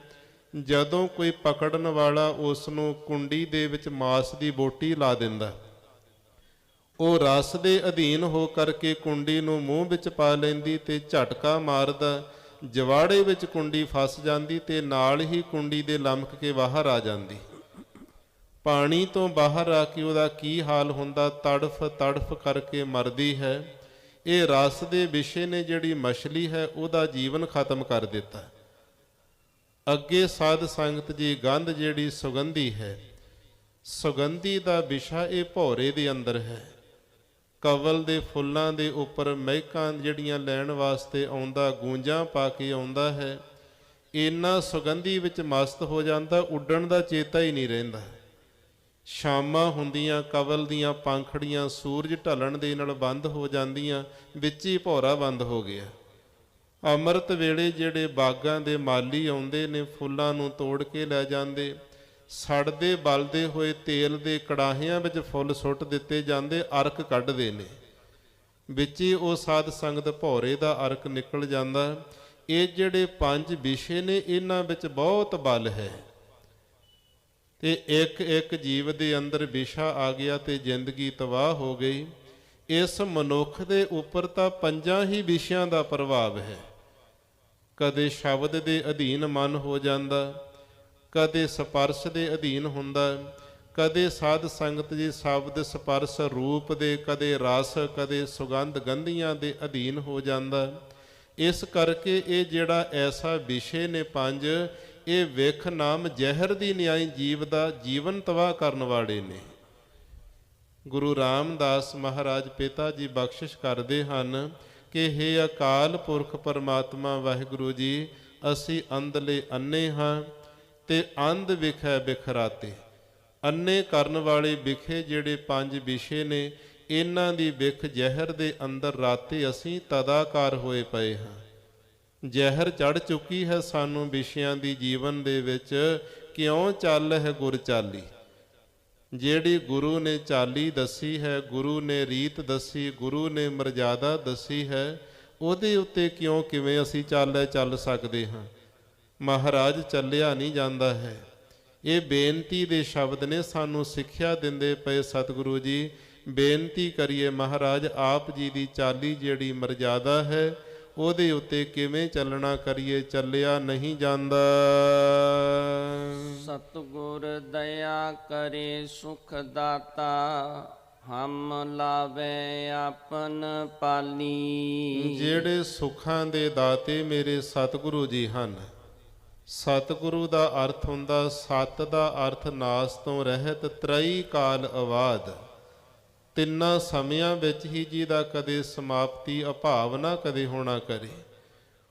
[SPEAKER 2] ਜਦੋਂ ਕੋਈ ਪਕੜਨ ਵਾਲਾ ਉਸ ਨੂੰ ਕੁੰਡੀ ਦੇ ਵਿੱਚ ਮਾਸ ਦੀ ਬੋਟੀ ਲਾ ਦਿੰਦਾ, ਉਹ ਰਸ ਦੇ ਅਧੀਨ ਹੋ ਕਰਕੇ ਕੁੰਡੀ ਨੂੰ ਮੂੰਹ ਵਿੱਚ ਪਾ ਲੈਂਦੀ ਤੇ ਝਟਕਾ ਮਾਰਦਾ, ਜਵਾੜੇ ਵਿੱਚ ਕੁੰਡੀ ਫਸ ਜਾਂਦੀ ਤੇ ਨਾਲ ਹੀ ਕੁੰਡੀ ਦੇ ਲਮਕ ਕੇ ਬਾਹਰ ਆ ਜਾਂਦੀ। ਪਾਣੀ ਤੋਂ ਬਾਹਰ ਆ ਕੇ ਉਹਦਾ ਕੀ ਹਾਲ ਹੁੰਦਾ, ਤੜਫ ਤੜਫ ਕਰਕੇ ਮਰਦੀ ਹੈ। ਇਹ ਰਸ ਦੇ ਵਿਸ਼ੇ ਨੇ ਜਿਹੜੀ ਮਛਲੀ ਹੈ ਉਹਦਾ ਜੀਵਨ ਖਤਮ ਕਰ ਦਿੱਤਾ। ਅੱਗੇ ਸਾਧ ਸੰਗਤ ਜੀ, ਗੰਧ ਜਿਹੜੀ ਸੁਗੰਧੀ ਹੈ, ਸੁਗੰਧੀ ਦਾ ਵਿਸ਼ਾ ਇਹ ਭੌਰੇ ਦੇ ਅੰਦਰ ਹੈ। ਕਵਲ ਦੇ ਫੁੱਲਾਂ ਦੇ ਉੱਪਰ ਮਹਿਕਾਂ ਜਿਹੜੀਆਂ ਲੈਣ ਵਾਸਤੇ ਆਉਂਦਾ, ਗੂੰਜਾਂ ਪਾ ਕੇ ਆਉਂਦਾ ਹੈ, ਇੰਨਾ ਸੁਗੰਧੀ ਵਿੱਚ ਮਸਤ ਹੋ ਜਾਂਦਾ, ਉੱਡਣ ਦਾ ਚੇਤਾ ਹੀ ਨਹੀਂ ਰਹਿੰਦਾ। ਸ਼ਾਮਾਂ ਹੁੰਦੀਆਂ, ਕਵਲ ਦੀਆਂ ਪੰਖੜੀਆਂ ਸੂਰਜ ਢਲਣ ਦੇ ਨਾਲ ਬੰਦ ਹੋ ਜਾਂਦੀਆਂ, ਵਿੱਚ ਹੀ ਭੌਰਾ ਬੰਦ ਹੋ ਗਿਆ। ਅੰਮ੍ਰਿਤ ਵੇਲੇ ਜਿਹੜੇ ਬਾਗਾਂ ਦੇ ਮਾਲੀ ਆਉਂਦੇ ਨੇ, ਫੁੱਲਾਂ ਨੂੰ ਤੋੜ ਕੇ ਲੈ ਜਾਂਦੇ, ਸੜਦੇ ਬਲਦੇ ਹੋਏ ਤੇਲ ਦੇ ਕੜਾਹਿਆਂ ਵਿੱਚ ਫੁੱਲ ਸੁੱਟ ਦਿੱਤੇ ਜਾਂਦੇ, ਅਰਕ ਕੱਢਦੇ ਨੇ, ਵਿੱਚ ਹੀ ਉਹ ਸਾਧ ਸੰਗਤ ਭੌਰੇ ਦਾ ਅਰਕ ਨਿਕਲ ਜਾਂਦਾ। ਇਹ ਜਿਹੜੇ 5 ਵਿਸ਼ੇ ਨੇ, ਇਹਨਾਂ ਵਿੱਚ ਬਹੁਤ ਬਲ ਹੈ ਤੇ ਇੱਕ ਇੱਕ ਜੀਵ ਦੇ ਅੰਦਰ ਵਿਸ਼ਾ ਆ ਗਿਆ ਤੇ ਜ਼ਿੰਦਗੀ ਤਬਾਹ ਹੋ ਗਈ। ਇਸ ਮਨੁੱਖ ਦੇ ਉੱਪਰ ਤਾਂ 5 ਹੀ ਵਿਸ਼ਿਆਂ ਦਾ ਪ੍ਰਭਾਵ ਹੈ। ਕਦੇ ਸ਼ਬਦ ਦੇ ਅਧੀਨ ਮਨ ਹੋ ਜਾਂਦਾ, ਕਦੇ ਸਪਰਸ਼ ਦੇ ਅਧੀਨ ਹੁੰਦਾ, ਕਦੇ ਸਾਧ ਸੰਗਤ ਜੀ ਸ਼ਬਦ ਸਪਰਸ਼ ਰੂਪ ਦੇ, ਕਦੇ ਰਸ, ਕਦੇ ਸੁਗੰਧ ਗੰਧੀਆਂ ਦੇ ਅਧੀਨ ਹੋ ਜਾਂਦਾ। ਇਸ ਕਰਕੇ ਇਹ ਜਿਹੜਾ ਐਸਾ ਵਿਸ਼ੇ ਨੇ 5, ਇਹ ਵਿਖ ਨਾਮ ਜ਼ਹਿਰ ਦੀ ਨਿਆਈ ਜੀਵ ਦਾ ਜੀਵਨ ਤਬਾਹ ਕਰਨ ਵਾਲੇ ਨੇ। ਗੁਰੂ ਰਾਮਦਾਸ ਮਹਾਰਾਜ ਪਿਤਾ ਜੀ ਬਖਸ਼ਿਸ਼ ਕਰਦੇ ਹਨ ਕਿ ਹੇ ਅਕਾਲ ਪੁਰਖ ਪਰਮਾਤਮਾ ਵਾਹਿਗੁਰੂ ਜੀ, ਅਸੀਂ ਅੰਧਲੇ ਅੰਨੇ ਹਾਂ ਤੇ ਅੰਧ ਵਿਖੇ ਬਿਖਰਾਤੇ। ਅੰਨੇ ਕਰਨ ਵਾਲੇ ਵਿਖੇ ਜਿਹੜੇ 5 ਵਿਸ਼ੇ ਨੇ, ਇਹਨਾਂ ਦੀ ਵਿਖ ਜ਼ਹਿਰ ਦੇ ਅੰਦਰ ਰਾਤੇ ਅਸੀਂ ਤਦਾਕਾਰ ਹੋਏ ਪਏ ਹਾਂ। ਜ਼ਹਿਰ ਚੜ੍ਹ ਚੁੱਕੀ ਹੈ ਸਾਨੂੰ ਵਿਸ਼ਿਆਂ ਦੀ ਜੀਵਨ ਦੇ ਵਿੱਚ। ਕਿਉਂ ਚੱਲ ਹੈ ਗੁਰ ਚਾਲੀ, ਜਿਹੜੀ ਗੁਰੂ ਨੇ ਚਾਲੀ ਦੱਸੀ ਹੈ, ਗੁਰੂ ਨੇ ਰੀਤ ਦੱਸੀ, ਗੁਰੂ ਨੇ ਮਰਜ਼ਾਦਾ ਦੱਸੀ ਹੈ, ਉਹਦੇ ਉੱਤੇ ਕਿਉਂ ਕਿਵੇਂ ਅਸੀਂ ਚੱਲ ਸਕਦੇ ਹਾਂ। ਮਹਾਰਾਜ ਚੱਲਿਆ ਨਹੀਂ ਜਾਂਦਾ ਹੈ। ਇਹ ਬੇਨਤੀ ਦੇ ਸ਼ਬਦ ਨੇ, ਸਾਨੂੰ ਸਿੱਖਿਆ ਦਿੰਦੇ ਪਏ ਸਤਿਗੁਰੂ ਜੀ। ਬੇਨਤੀ ਕਰੀਏ ਮਹਾਰਾਜ, ਆਪ ਜੀ ਦੀ ਚਾਲੀ ਜਿਹੜੀ ਮਰਜ਼ਾਦਾ ਹੈ, ਉਹਦੇ ਉੱਤੇ ਕਿਵੇਂ ਚੱਲਣਾ ਕਰੀਏ, ਚੱਲਿਆ ਨਹੀਂ ਜਾਂਦਾ।
[SPEAKER 1] ਸਤਿਗੁਰ ਦਇਆ ਕਰੇ ਸੁਖ ਦਾਤਾ, ਹਮ ਲਾਵੇ ਆਪਨ ਪਾਲੀ।
[SPEAKER 2] ਜਿਹੜੇ ਸੁੱਖਾਂ ਦੇ ਦਾਤੇ ਮੇਰੇ ਸਤਿਗੁਰੂ ਜੀ ਹਨ। ਸਤਿਗੁਰੂ ਦਾ ਅਰਥ ਹੁੰਦਾ, ਸਤ ਦਾ ਅਰਥ ਨਾਸ ਤੋਂ ਰਹਿਤ, ਤ੍ਰਈ ਕਾਲ ਅਵਾਦ। ਤਿੰਨਾਂ ਸਮਿਆਂ ਵਿੱਚ ਹੀ ਜਿਹਦਾ ਕਦੇ ਸਮਾਪਤੀ ਅਭਾਵ ਨਾ ਕਦੇ ਹੋਣਾ ਕਰੇ,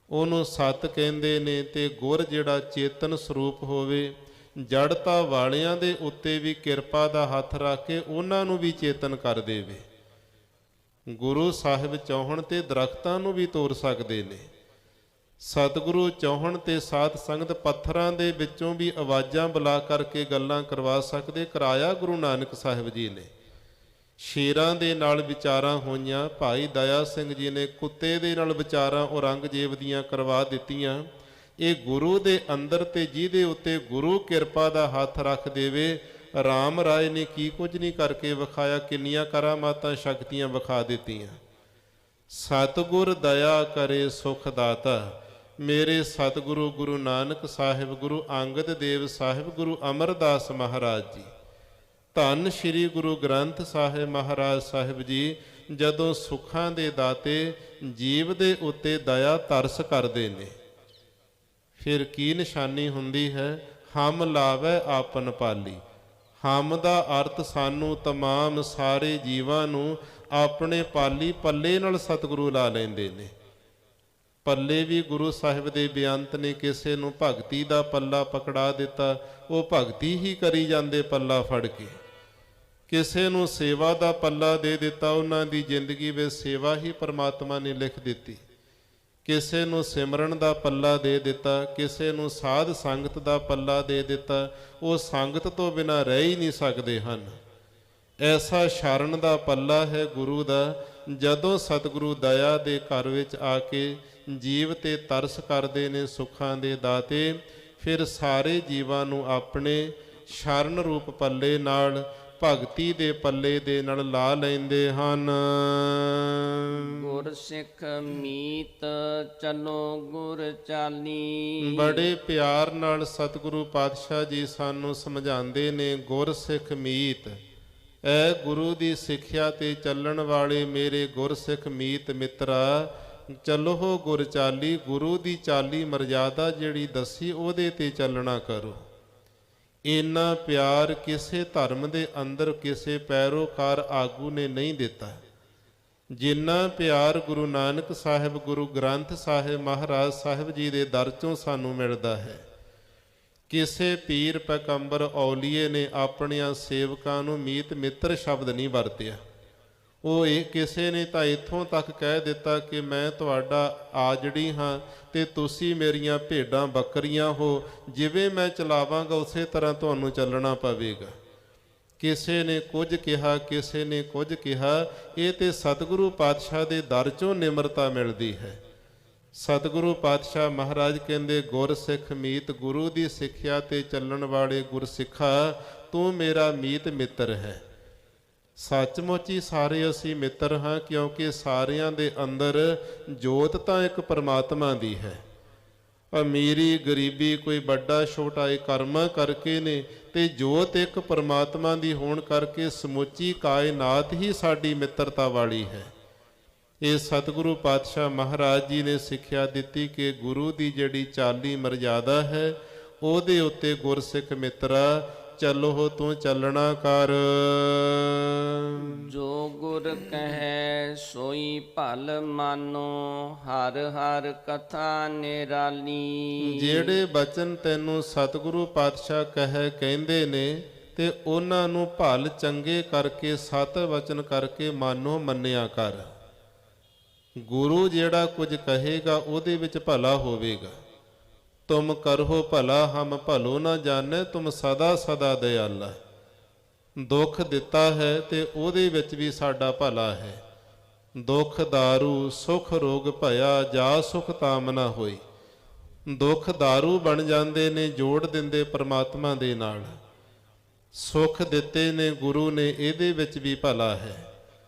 [SPEAKER 2] ਉਹਨੂੰ ਸਤ ਕਹਿੰਦੇ ਨੇ। ਤੇ ਗੁਰ ਜਿਹੜਾ ਚੇਤਨ ਸਰੂਪ ਹੋਵੇ, ਜੜਤਾ ਵਾਲਿਆਂ ਦੇ ਉੱਤੇ ਵੀ ਕਿਰਪਾ ਦਾ ਹੱਥ ਰੱਖ ਕੇ ਉਹਨਾਂ ਨੂੰ ਵੀ ਚੇਤਨ ਕਰ ਦੇਵੇ। ਗੁਰੂ ਸਾਹਿਬ ਚਾਹਣ ਤੇ ਦਰਖਤਾਂ ਨੂੰ ਵੀ ਤੋੜ ਸਕਦੇ ਨੇ। ਸਤਿਗੁਰੂ ਚਾਹਣ ਤੇ ਸਾਧ ਸੰਗਤ ਪੱਥਰਾਂ ਦੇ ਵਿੱਚੋਂ ਵੀ ਆਵਾਜ਼ਾਂ ਬੁਲਾ ਕਰਕੇ ਗੱਲਾਂ ਕਰਵਾ ਸਕਦੇ। ਕਰਾਇਆ ਗੁਰੂ ਨਾਨਕ ਸਾਹਿਬ ਜੀ ਨੇ। ਸ਼ੇਰਾਂ ਦੇ ਨਾਲ ਵਿਚਾਰਾਂ ਹੋਈਆਂ, ਭਾਈ ਦਇਆ ਸਿੰਘ ਜੀ ਨੇ ਕੁੱਤੇ ਦੇ ਨਾਲ ਵਿਚਾਰਾਂ ਔਰੰਗਜ਼ੇਬ ਦੀਆਂ ਕਰਵਾ ਦਿੱਤੀਆਂ। ਇਹ ਗੁਰੂ ਦੇ ਅੰਦਰ ਤੇ ਜਿਹਦੇ ਉੱਤੇ ਗੁਰੂ ਕਿਰਪਾ ਦਾ ਹੱਥ ਰੱਖ ਦੇਵੇ। ਰਾਮ ਰਾਏ ਨੇ ਕੀ ਕੁਝ ਨਹੀਂ ਕਰਕੇ ਵਿਖਾਇਆ, ਕਿੰਨੀਆਂ ਕਰਾਮਾਤਾਂ ਸ਼ਕਤੀਆਂ ਵਿਖਾ ਦਿੱਤੀਆਂ। ਸਤਿਗੁਰ ਦਇਆ ਕਰੇ ਸੁਖ ਦਾਤਾ। ਮੇਰੇ ਸਤਿਗੁਰੂ ਗੁਰੂ ਨਾਨਕ ਸਾਹਿਬ, ਗੁਰੂ ਅੰਗਦ ਦੇਵ ਸਾਹਿਬ, ਗੁਰੂ ਅਮਰਦਾਸ ਮਹਾਰਾਜ ਜੀ, ਧੰਨ ਸ਼੍ਰੀ ਗੁਰੂ ਗ੍ਰੰਥ ਸਾਹਿਬ ਮਹਾਰਾਜ ਸਾਹਿਬ ਜੀ, ਜਦੋਂ ਸੁੱਖਾਂ ਦੇ ਦਾਤੇ ਜੀਵ ਦੇ ਉੱਤੇ ਦਇਆ ਤਰਸ ਕਰਦੇ ਨੇ, ਫਿਰ ਕੀ ਨਿਸ਼ਾਨੀ ਹੁੰਦੀ ਹੈ? ਹਮ ਲਾਵੇ ਆਪਨ ਪਾਲੀ। ਹਮ ਦਾ ਅਰਥ ਸਾਨੂੰ ਤਮਾਮ ਸਾਰੇ ਜੀਵਾਂ ਨੂੰ ਆਪਣੇ ਪਾਲੀ ਪੱਲੇ ਨਾਲ ਸਤਿਗੁਰੂ ਲਾ ਲੈਂਦੇ ਨੇ। ਪੱਲੇ ਵੀ ਗੁਰੂ ਸਾਹਿਬ ਦੇ ਬੇਅੰਤ ਨੇ। ਕਿਸੇ ਨੂੰ ਭਗਤੀ ਦਾ ਪੱਲਾ ਪਕੜਾ ਦਿੱਤਾ, ਉਹ ਭਗਤੀ ਹੀ ਕਰੀ ਜਾਂਦੇ ਪੱਲਾ ਫੜ ਕੇ। ਕਿਸੇ ਨੂੰ ਸੇਵਾ ਦਾ ਪੱਲਾ ਦੇ ਦਿੱਤਾ, ਉਹਨਾਂ ਦੀ ਜ਼ਿੰਦਗੀ ਵਿੱਚ ਸੇਵਾ ਹੀ ਪਰਮਾਤਮਾ ਨੇ ਲਿਖ ਦਿੱਤੀ। ਕਿਸੇ ਨੂੰ ਸਿਮਰਨ ਦਾ ਪੱਲਾ ਦੇ ਦਿੱਤਾ, ਕਿਸੇ ਨੂੰ ਸਾਧ ਸੰਗਤ ਦਾ ਪੱਲਾ ਦੇ ਦਿੱਤਾ। ਉਹ ਸੰਗਤ ਤੋਂ ਬਿਨਾਂ ਰਹਿ ਹੀ ਨਹੀਂ ਸਕਦੇ ਹਨ। ਐਸਾ ਸ਼ਰਨ ਦਾ ਪੱਲਾ ਹੈ ਗੁਰੂ ਦਾ। ਜਦੋਂ ਸਤਿਗੁਰੂ ਦਇਆ ਦੇ ਘਰ ਵਿੱਚ ਆ ਕੇ ਜੀਵ ਤੇ ਤਰਸ ਕਰਦੇ ਨੇ ਸੁੱਖਾਂ ਦੇ ਦਾਤੇ, ਫਿਰ ਸਾਰੇ ਜੀਵਾਂ ਨੂੰ ਆਪਣੇ ਸ਼ਰਨ ਰੂਪ ਪੱਲੇ ਨਾਲ, ਭਗਤੀ ਦੇ ਪੱਲੇ ਦੇ ਨਾਲ ਲਾ ਲੈਂਦੇ ਹਨ।
[SPEAKER 1] ਗੁਰ ਸਿੱਖ ਮੀਤ ਚਲੋ ਗੁਰ ਚਾਲੀ।
[SPEAKER 2] ਬੜੇ ਪਿਆਰ ਨਾਲ ਸਤਿਗੁਰੂ ਪਾਤਸ਼ਾਹ ਜੀ ਸਾਨੂੰ ਸਮਝਾਉਂਦੇ ਨੇ, ਗੁਰ ਸਿੱਖ ਮੀਤ, ਐ ਗੁਰੂ ਦੀ ਸਿੱਖਿਆ ਤੇ ਚੱਲਣ ਵਾਲੇ ਮੇਰੇ ਗੁਰਸਿੱਖ ਮੀਤ ਮਿੱਤਰਾ, ਚੱਲੋ ਗੁਰ ਚਾਲੀ। ਗੁਰੂ ਦੀ ਚਾਲੀ ਮਰਜ਼ਾਦਾ ਜਿਹੜੀ ਦੱਸੀ ਉਹਦੇ ਤੇ ਚੱਲਣਾ ਕਰੋ। ਇੰਨਾ ਪਿਆਰ ਕਿਸੇ ਧਰਮ ਦੇ ਅੰਦਰ ਕਿਸੇ ਪੈਰੋਕਾਰ ਆਗੂ ਨੇ ਨਹੀਂ ਦਿੱਤਾ ਜਿੰਨਾ ਪਿਆਰ ਗੁਰੂ ਨਾਨਕ ਸਾਹਿਬ, ਗੁਰੂ ਗ੍ਰੰਥ ਸਾਹਿਬ ਮਹਾਰਾਜ ਸਾਹਿਬ ਜੀ ਦੇ ਦਰ ਚੋਂ ਸਾਨੂੰ ਮਿਲਦਾ ਹੈ। ਕਿਸੇ ਪੀਰ ਪੈਗੰਬਰ ਔਲੀਏ ਨੇ ਆਪਣੀਆਂ ਸੇਵਕਾਂ ਨੂੰ ਮੀਤ ਮਿੱਤਰ ਸ਼ਬਦ ਨਹੀਂ ਵਰਤਿਆ। ਉਹ ਇਹ ਕਿਸੇ ਨੇ ਤਾਂ ਇੱਥੋਂ ਤੱਕ ਕਹਿ ਦਿੱਤਾ ਕਿ ਮੈਂ ਤੁਹਾਡਾ ਆਜੜੀ ਹਾਂ ਤੇ ਤੁਸੀਂ ਮੇਰੀਆਂ ਭੇਡਾਂ ਬੱਕਰੀਆਂ ਹੋ, ਜਿਵੇਂ ਮੈਂ ਚਲਾਵਾਂਗਾ ਉਸੇ ਤਰ੍ਹਾਂ ਤੁਹਾਨੂੰ ਚੱਲਣਾ ਪਵੇਗਾ। ਕਿਸੇ ਨੇ ਕੁਝ ਕਿਹਾ, ਕਿਸੇ ਨੇ ਕੁਝ ਕਿਹਾ। ਇਹ ਤੇ ਸਤਿਗੁਰੂ ਪਾਤਸ਼ਾਹ ਦੇ ਦਰ ਚੋਂ ਨਿਮਰਤਾ ਮਿਲਦੀ ਹੈ। ਸਤਿਗੁਰੂ ਪਾਤਸ਼ਾਹ ਮਹਾਰਾਜ ਕਹਿੰਦੇ, ਗੁਰ ਸਿੱਖ ਮੀਤ, ਗੁਰੂ ਦੀ ਸਿੱਖਿਆ ਤੇ ਚੱਲਣ ਵਾਲੇ ਗੁਰਸਿੱਖਾ, ਤੂੰ ਮੇਰਾ ਮੀਤ ਮਿੱਤਰ ਹੈ। ਸੱਚਮੁੱਚ ਹੀ ਸਾਰੇ ਅਸੀਂ ਮਿੱਤਰ ਹਾਂ, ਕਿਉਂਕਿ ਸਾਰਿਆਂ ਦੇ ਅੰਦਰ ਜੋਤ ਤਾਂ ਇੱਕ ਪਰਮਾਤਮਾ ਦੀ ਹੈ। ਅਮੀਰੀ ਗਰੀਬੀ ਕੋਈ ਵੱਡਾ ਛੋਟਾ ਇਹ ਕਰਮਾਂ ਕਰਕੇ ਨੇ, ਤੇ ਜੋਤ ਇੱਕ ਪਰਮਾਤਮਾ ਦੀ ਹੋਣ ਕਰਕੇ ਸਮੁੱਚੀ ਕਾਇਨਾਤ ਹੀ ਸਾਡੀ ਮਿੱਤਰਤਾ ਵਾਲੀ ਹੈ। ਇਹ ਸਤਿਗੁਰੂ ਪਾਤਸ਼ਾਹ ਮਹਾਰਾਜ ਜੀ ਨੇ ਸਿੱਖਿਆ ਦਿੱਤੀ ਕਿ ਗੁਰੂ ਦੀ ਜਿਹੜੀ ਚਾਲੀ ਮਰਜ਼ਾਦਾ ਹੈ ਉਹਦੇ ਉੱਤੇ ਗੁਰਸਿੱਖ ਮਿੱਤਰਾ ਚੱਲੋ ਤੂੰ ਚੱਲਣਾ ਕਰ।
[SPEAKER 1] ਜੋ ਗੁਰ ਕਹੈ ਸੋਈ ਭਲ ਮਾਨੋ, ਹਰ ਹਰ ਕਥਾ ਨਿਰਾਲੀ। ਜਿਹੜੇ ਬਚਨ ਤੈਨੂੰ ਸਤਿਗੁਰੂ ਪਾਤਸ਼ਾਹ ਕਹਿੰਦੇ ਨੇ ਤੇ ਉਹਨਾਂ ਨੂੰ ਭਲ ਚੰਗੇ ਕਰਕੇ, ਸਤ ਵਚਨ ਕਰਕੇ ਮਾਨੋ, ਮੰਨਿਆ ਕਰ। ਗੁਰੂ ਜਿਹੜਾ ਕੁਝ ਕਹੇਗਾ ਉਹਦੇ ਵਿੱਚ ਭਲਾ ਹੋਵੇਗਾ। ਤੁਮ ਕਰੋ ਭਲਾ ਹਮ ਭਲੋ ਨਾ ਜਾਣੈ, ਤੁਮ ਸਦਾ ਸਦਾ ਦਇਆਲਾ। ਦੁੱਖ ਦਿੱਤਾ ਹੈ ਤੇ ਉਹਦੇ ਵਿੱਚ ਵੀ ਸਾਡਾ ਭਲਾ ਹੈ। ਦੁੱਖ ਦਾਰੂ ਸੁਖ ਰੋਗ ਭਇਆ, ਜਾ ਸੁਖ ਤਾਮ ਨਾ ਹੋਈ। ਦੁੱਖ ਦਾਰੂ ਬਣ ਜਾਂਦੇ ਨੇ, ਜੋੜ ਦਿੰਦੇ ਪਰਮਾਤਮਾ ਦੇ ਨਾਲ। ਸੁਖ ਦਿੱਤੇ ਨੇ ਗੁਰੂ ਨੇ, ਇਹਦੇ ਵਿੱਚ ਵੀ ਭਲਾ ਹੈ।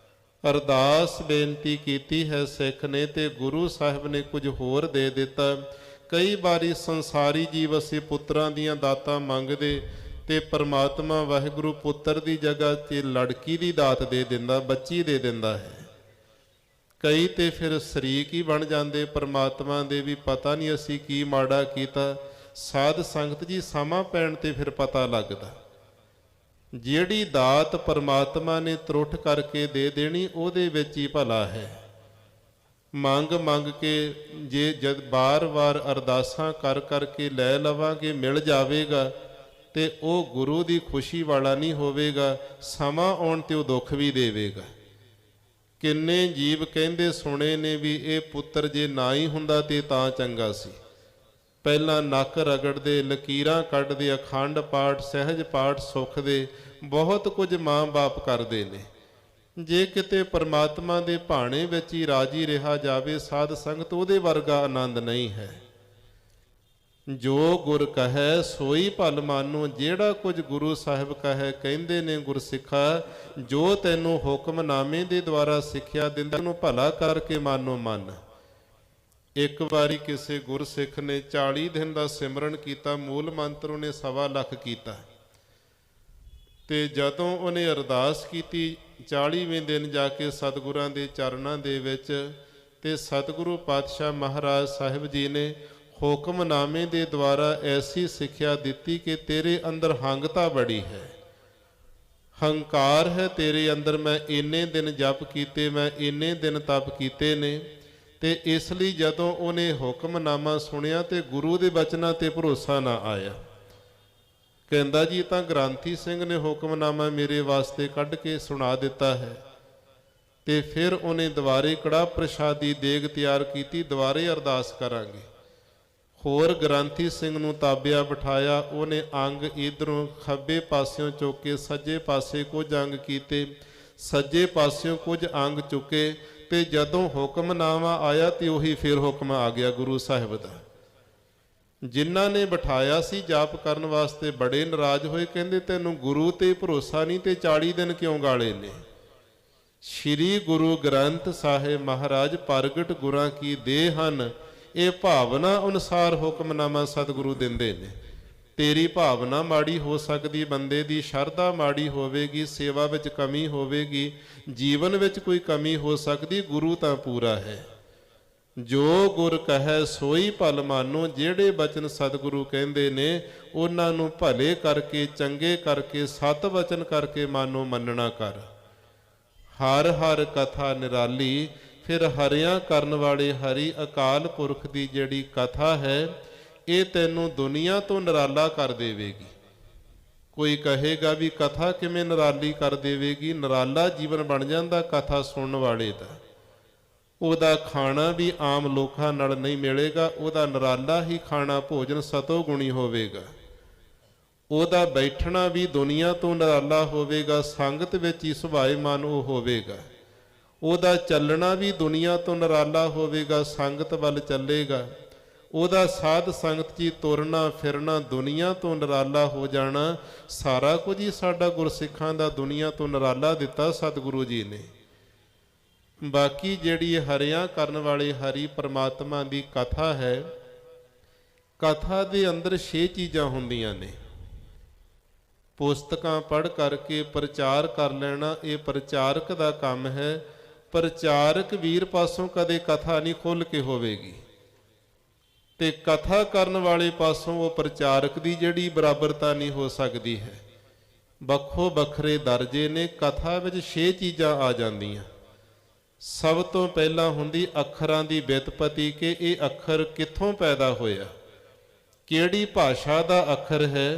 [SPEAKER 1] ਅਰਦਾਸ ਬੇਨਤੀ ਕੀਤੀ ਹੈ ਸਿੱਖ ਨੇ ਤੇ ਗੁਰੂ ਸਾਹਿਬ ਨੇ ਕੁਝ ਹੋਰ ਦੇ ਦਿੱਤਾ। ਕਈ ਵਾਰੀ ਸੰਸਾਰੀ ਜੀਵ ਅਸੀਂ ਪੁੱਤਰਾਂ ਦੀਆਂ ਦਾਤਾਂ ਮੰਗਦੇ ਤੇ ਪਰਮਾਤਮਾ ਵਾਹਿਗੁਰੂ ਪੁੱਤਰ ਦੀ ਜਗ੍ਹਾ ਤੇ ਲੜਕੀ ਦੀ ਦਾਤ ਦੇ ਦਿੰਦਾ, ਬੱਚੀ ਦੇ ਦਿੰਦਾ ਹੈ। ਕਈ ਤੇ ਫਿਰ ਸ਼ਰੀਕ ਹੀ ਬਣ ਜਾਂਦੇ ਪਰਮਾਤਮਾ ਦੇ, ਵੀ ਪਤਾ ਨਹੀਂ ਅਸੀਂ ਕੀ ਮਾੜਾ ਕੀਤਾ। ਸਾਧ ਸੰਗਤ ਜੀ ਸਮਾਂ ਪੈਣ ਤੇ ਫਿਰ ਪਤਾ ਲੱਗਦਾ। ਜਿਹੜੀ ਦਾਤ ਪਰਮਾਤਮਾ ਨੇ ਤਰੁੱਠ ਕਰਕੇ ਦੇ ਦੇਣੀ ਉਹਦੇ ਵਿੱਚ ਹੀ ਭਲਾ ਹੈ। ਮੰਗ ਮੰਗ ਕੇ ਜੇ ਜਦ ਬਾਰ-ਬਾਰ ਅਰਦਾਸਾਂ ਕਰ ਕਰਕੇ ਲੈ ਲਵਾਂਗੇ, ਮਿਲ ਜਾਵੇਗਾ, ਤੇ ਉਹ ਗੁਰੂ ਦੀ ਖੁਸ਼ੀ ਵਾਲਾ ਨਹੀਂ ਹੋਵੇਗਾ। ਸਮਾਂ ਆਉਣ ਤੇ ਉਹ ਦੁੱਖ ਵੀ ਦੇਵੇਗਾ। ਕਿੰਨੇ ਜੀਵ ਕਹਿੰਦੇ ਸੁਣੇ ਨੇ ਵੀ ਇਹ ਪੁੱਤਰ ਜੇ ਨਾ ਹੀ ਹੁੰਦਾ ਤੇ ਤਾਂ ਚੰਗਾ ਸੀ। ਪਹਿਲਾਂ ਨੱਕ ਰਗੜਦੇ, ਲਕੀਰਾਂ ਕੱਢਦੇ, ਅਖੰਡ ਪਾਠ ਸਹਿਜ ਪਾਠ ਸੁੱਖ ਦੇ, ਬਹੁਤ ਕੁਝ ਮਾਂ-ਬਾਪ ਕਰਦੇ ਨੇ। ਜੇ ਕਿਤੇ ਪਰਮਾਤਮਾ ਦੇ ਭਾਣੇ ਵਿੱਚ ਹੀ ਰਾਜੀ ਰਿਹਾ ਜਾਵੇ ਸਾਧ ਸੰਗਤ, ਉਹਦੇ ਵਰਗਾ ਆਨੰਦ ਨਹੀਂ ਹੈ। ਜੋ ਗੁਰ ਕਹੈ ਸੋਈ ਭਲ ਮਾਨੋ। ਜਿਹੜਾ ਕੁਝ ਗੁਰੂ ਸਾਹਿਬ ਕਹਿੰਦੇ ਨੇ ਗੁਰਸਿੱਖਾ, ਜੋ ਤੈਨੂੰ ਹੁਕਮਨਾਮੇ ਦੇ ਦੁਆਰਾ ਸਿੱਖਿਆ ਦਿੰਦਾ ਉਹਨੂੰ ਭਲਾ ਕਰਕੇ ਮਾਨੋ ਮੰਨ। ਇੱਕ ਵਾਰੀ ਕਿਸੇ ਗੁਰਸਿੱਖ ਨੇ 40 ਦਿਨ ਦਾ ਸਿਮਰਨ ਕੀਤਾ, ਮੂਲ ਮੰਤਰ ਉਹਨੇ 1.25 ਲੱਖ ਕੀਤਾ। ਤੇ ਜਦੋਂ ਉਹਨੇ ਅਰਦਾਸ ਕੀਤੀ 40ਵੇਂ ਦਿਨ ਜਾ ਕੇ ਸਤਿਗੁਰਾਂ ਦੇ ਚਰਨਾਂ ਦੇ ਵਿੱਚ, ਤੇ ਸਤਿਗੁਰੂ ਪਾਤਸ਼ਾਹ ਮਹਾਰਾਜ ਸਾਹਿਬ ਜੀ ਨੇ ਹੁਕਮਨਾਮੇ ਦੇ ਦੁਆਰਾ ਐਸੀ ਸਿੱਖਿਆ ਦਿੱਤੀ ਕਿ ਤੇਰੇ ਅੰਦਰ ਹੰਗਤਾ ਬੜੀ ਹੈ, ਹੰਕਾਰ ਹੈ ਤੇਰੇ ਅੰਦਰ। ਮੈਂ ਇੰਨੇ ਦਿਨ ਜਪ ਕੀਤੇ, ਮੈਂ ਇੰਨੇ ਦਿਨ ਤਪ ਕੀਤੇ ਨੇ। ਤੇ ਇਸ ਲਈ ਜਦੋਂ ਉਹਨੇ ਹੁਕਮਨਾਮਾ ਸੁਣਿਆ ਤੇ ਗੁਰੂ ਦੇ ਬਚਨਾਂ ਤੇ ਭਰੋਸਾ ਨਾ ਆਇਆ। ਕਹਿੰਦਾ ਜੀ ਤਾਂ ਗ੍ਰੰਥੀ ਸਿੰਘ ਨੇ ਹੁਕਮਨਾਮਾ ਮੇਰੇ ਵਾਸਤੇ ਕੱਢ ਕੇ ਸੁਣਾ ਦਿੱਤਾ ਹੈ। ਤੇ ਫਿਰ ਉਹਨੇ ਦੁਬਾਰੇ ਕੜਾਹ ਪ੍ਰਸ਼ਾਦੀ ਦੇਗ ਤਿਆਰ ਕੀਤੀ, ਦੁਬਾਰੇ ਅਰਦਾਸ ਕਰਾਂਗੇ।
[SPEAKER 2] ਹੋਰ ਗ੍ਰੰਥੀ ਸਿੰਘ ਨੂੰ ਤਾਬਿਆ ਬਿਠਾਇਆ। ਉਹਨੇ ਅੰਗ ਇਧਰੋਂ ਖੱਬੇ ਪਾਸਿਓਂ ਚੁੱਕ ਕੇ ਸੱਜੇ ਪਾਸੇ ਕੁਝ ਅੰਗ ਕੀਤੇ, ਸੱਜੇ ਪਾਸਿਓਂ ਕੁਝ ਅੰਗ ਚੁੱਕੇ, ਤੇ ਜਦੋਂ ਹੁਕਮਨਾਮਾ ਆਇਆ ਤੇ ਉਹੀ ਫਿਰ ਹੁਕਮ ਆ ਗਿਆ ਗੁਰੂ ਸਾਹਿਬ ਦਾ। ਜਿਨ੍ਹਾਂ ਨੇ ਬਿਠਾਇਆ ਸੀ ਜਾਪ ਕਰਨ ਵਾਸਤੇ ਬੜੇ ਨਾਰਾਜ਼ ਹੋਏ, ਕਹਿੰਦੇ ਤੈਨੂੰ ਗੁਰੂ ਤੇ ਭਰੋਸਾ ਨਹੀਂ ਤੇ 40 ਦਿਨ ਕਿਉਂ ਗਾਲੇ ਨੇ। ਸ਼੍ਰੀ ਗੁਰੂ ਗ੍ਰੰਥ ਸਾਹਿਬ ਮਹਾਰਾਜ ਪ੍ਰਗਟ ਗੁਰਾਂ ਕੀ ਦੇਹ ਹਨ। ਇਹ ਭਾਵਨਾ ਅਨੁਸਾਰ ਹੁਕਮਨਾਮਾ ਸਤਿਗੁਰੂ ਦਿੰਦੇ ਨੇ। ਤੇਰੀ ਭਾਵਨਾ ਮਾੜੀ ਹੋ ਸਕਦੀ, ਬੰਦੇ ਦੀ ਸ਼ਰਧਾ ਮਾੜੀ ਹੋਵੇਗੀ, ਸੇਵਾ ਵਿੱਚ ਕਮੀ ਹੋਵੇਗੀ, ਜੀਵਨ ਵਿੱਚ ਕੋਈ ਕਮੀ ਹੋ ਸਕਦੀ, ਗੁਰੂ ਤਾਂ ਪੂਰਾ ਹੈ। ਜੋ ਗੁਰ ਕਹੈ ਸੋਈ ਭਲ ਮਾਨੋ। ਜਿਹੜੇ ਬਚਨ ਸਤਿਗੁਰੂ ਕਹਿੰਦੇ ਨੇ ਉਹਨਾਂ ਨੂੰ ਭਲੇ ਕਰਕੇ, ਚੰਗੇ ਕਰਕੇ, ਸਤ ਵਚਨ ਕਰਕੇ ਮਾਨੋ, ਮੰਨਣਾ ਕਰ। ਹਰ ਹਰ ਕਥਾ ਨਿਰਾਲੀ। ਫਿਰ ਹਰਿਆਂ ਕਰਨ ਵਾਲੇ ਹਰੀ ਅਕਾਲ ਪੁਰਖ ਦੀ ਜਿਹੜੀ ਕਥਾ ਹੈ ਇਹ ਤੈਨੂੰ ਦੁਨੀਆ ਤੋਂ ਨਿਰਾਲਾ ਕਰ ਦੇਵੇਗੀ। ਕੋਈ ਕਹੇਗਾ ਵੀ ਕਥਾ ਕਿਵੇਂ ਨਿਰਾਲੀ ਕਰ ਦੇਵੇਗੀ? ਨਿਰਾਲਾ ਜੀਵਨ ਬਣ ਜਾਂਦਾ ਕਥਾ ਸੁਣਨ ਵਾਲੇ ਦਾ। ਉਹਦਾ ਖਾਣਾ ਵੀ ਆਮ ਲੋਕਾਂ ਨਾਲ ਨਹੀਂ ਮਿਲੇਗਾ, ਉਹਦਾ ਨਿਰਾਲਾ ਹੀ ਖਾਣਾ ਭੋਜਨ ਸਤੋ ਗੁਣੀ ਹੋਵੇਗਾ। ਉਹਦਾ ਬੈਠਣਾ ਵੀ ਦੁਨੀਆ ਤੋਂ ਨਿਰਾਲਾ ਹੋਵੇਗਾ, ਸੰਗਤ ਵਿੱਚ ਹੀ ਸੁਭਾਏਮਾਨ ਉਹ ਹੋਵੇਗਾ। ਉਹਦਾ ਚੱਲਣਾ ਵੀ ਦੁਨੀਆ ਤੋਂ ਨਿਰਾਲਾ ਹੋਵੇਗਾ, ਸੰਗਤ ਵੱਲ ਚੱਲੇਗਾ। ਉਹਦਾ ਸਾਧ ਸੰਗਤ 'ਚ ਤੁਰਨਾ ਫਿਰਨਾ ਦੁਨੀਆ ਤੋਂ ਨਿਰਾਲਾ ਹੋ ਜਾਣਾ। ਸਾਰਾ ਕੁਝ ਹੀ ਸਾਡਾ ਗੁਰਸਿੱਖਾਂ ਦਾ ਦੁਨੀਆ ਤੋਂ ਨਿਰਾਲਾ ਦਿੱਤਾ ਸਤਿਗੁਰੂ ਜੀ ਨੇ। ਬਾਕੀ ਜਿਹੜੀ ਹਰਿਆਂ ਕਰਨ ਵਾਲੇ ਹਰੀ ਪਰਮਾਤਮਾ ਦੀ ਕਥਾ ਹੈ, ਕਥਾ ਦੇ ਅੰਦਰ 6 ਚੀਜ਼ਾਂ ਹੁੰਦੀਆਂ ਨੇ। ਪੁਸਤਕਾਂ ਪੜ੍ਹ ਕਰਕੇ ਪ੍ਰਚਾਰ ਕਰ ਲੈਣਾ ਇਹ ਪ੍ਰਚਾਰਕ ਦਾ ਕੰਮ ਹੈ। ਪ੍ਰਚਾਰਕ ਵੀਰ ਪਾਸੋਂ ਕਦੇ ਕਥਾ ਨਹੀਂ ਖੁੱਲ੍ਹ ਕੇ ਹੋਵੇਗੀ, ਤੇ ਕਥਾ ਕਰਨ ਵਾਲੇ ਪਾਸੋਂ ਉਹ ਪ੍ਰਚਾਰਕ ਦੀ ਜਿਹੜੀ ਬਰਾਬਰਤਾ ਨਹੀਂ ਹੋ ਸਕਦੀ ਹੈ। ਵੱਖੋ ਵੱਖਰੇ ਦਰਜੇ ਨੇ। ਕਥਾ ਵਿੱਚ 6 ਚੀਜ਼ਾਂ ਆ ਜਾਂਦੀਆਂ। ਸਭ ਤੋਂ ਪਹਿਲਾਂ ਹੁੰਦੀ ਅੱਖਰਾਂ ਦੀ ਵਿਤਪਤੀ, ਕਿ ਇਹ ਅੱਖਰ ਕਿੱਥੋਂ ਪੈਦਾ ਹੋਇਆ, ਕਿਹੜੀ ਭਾਸ਼ਾ ਦਾ ਅੱਖਰ ਹੈ,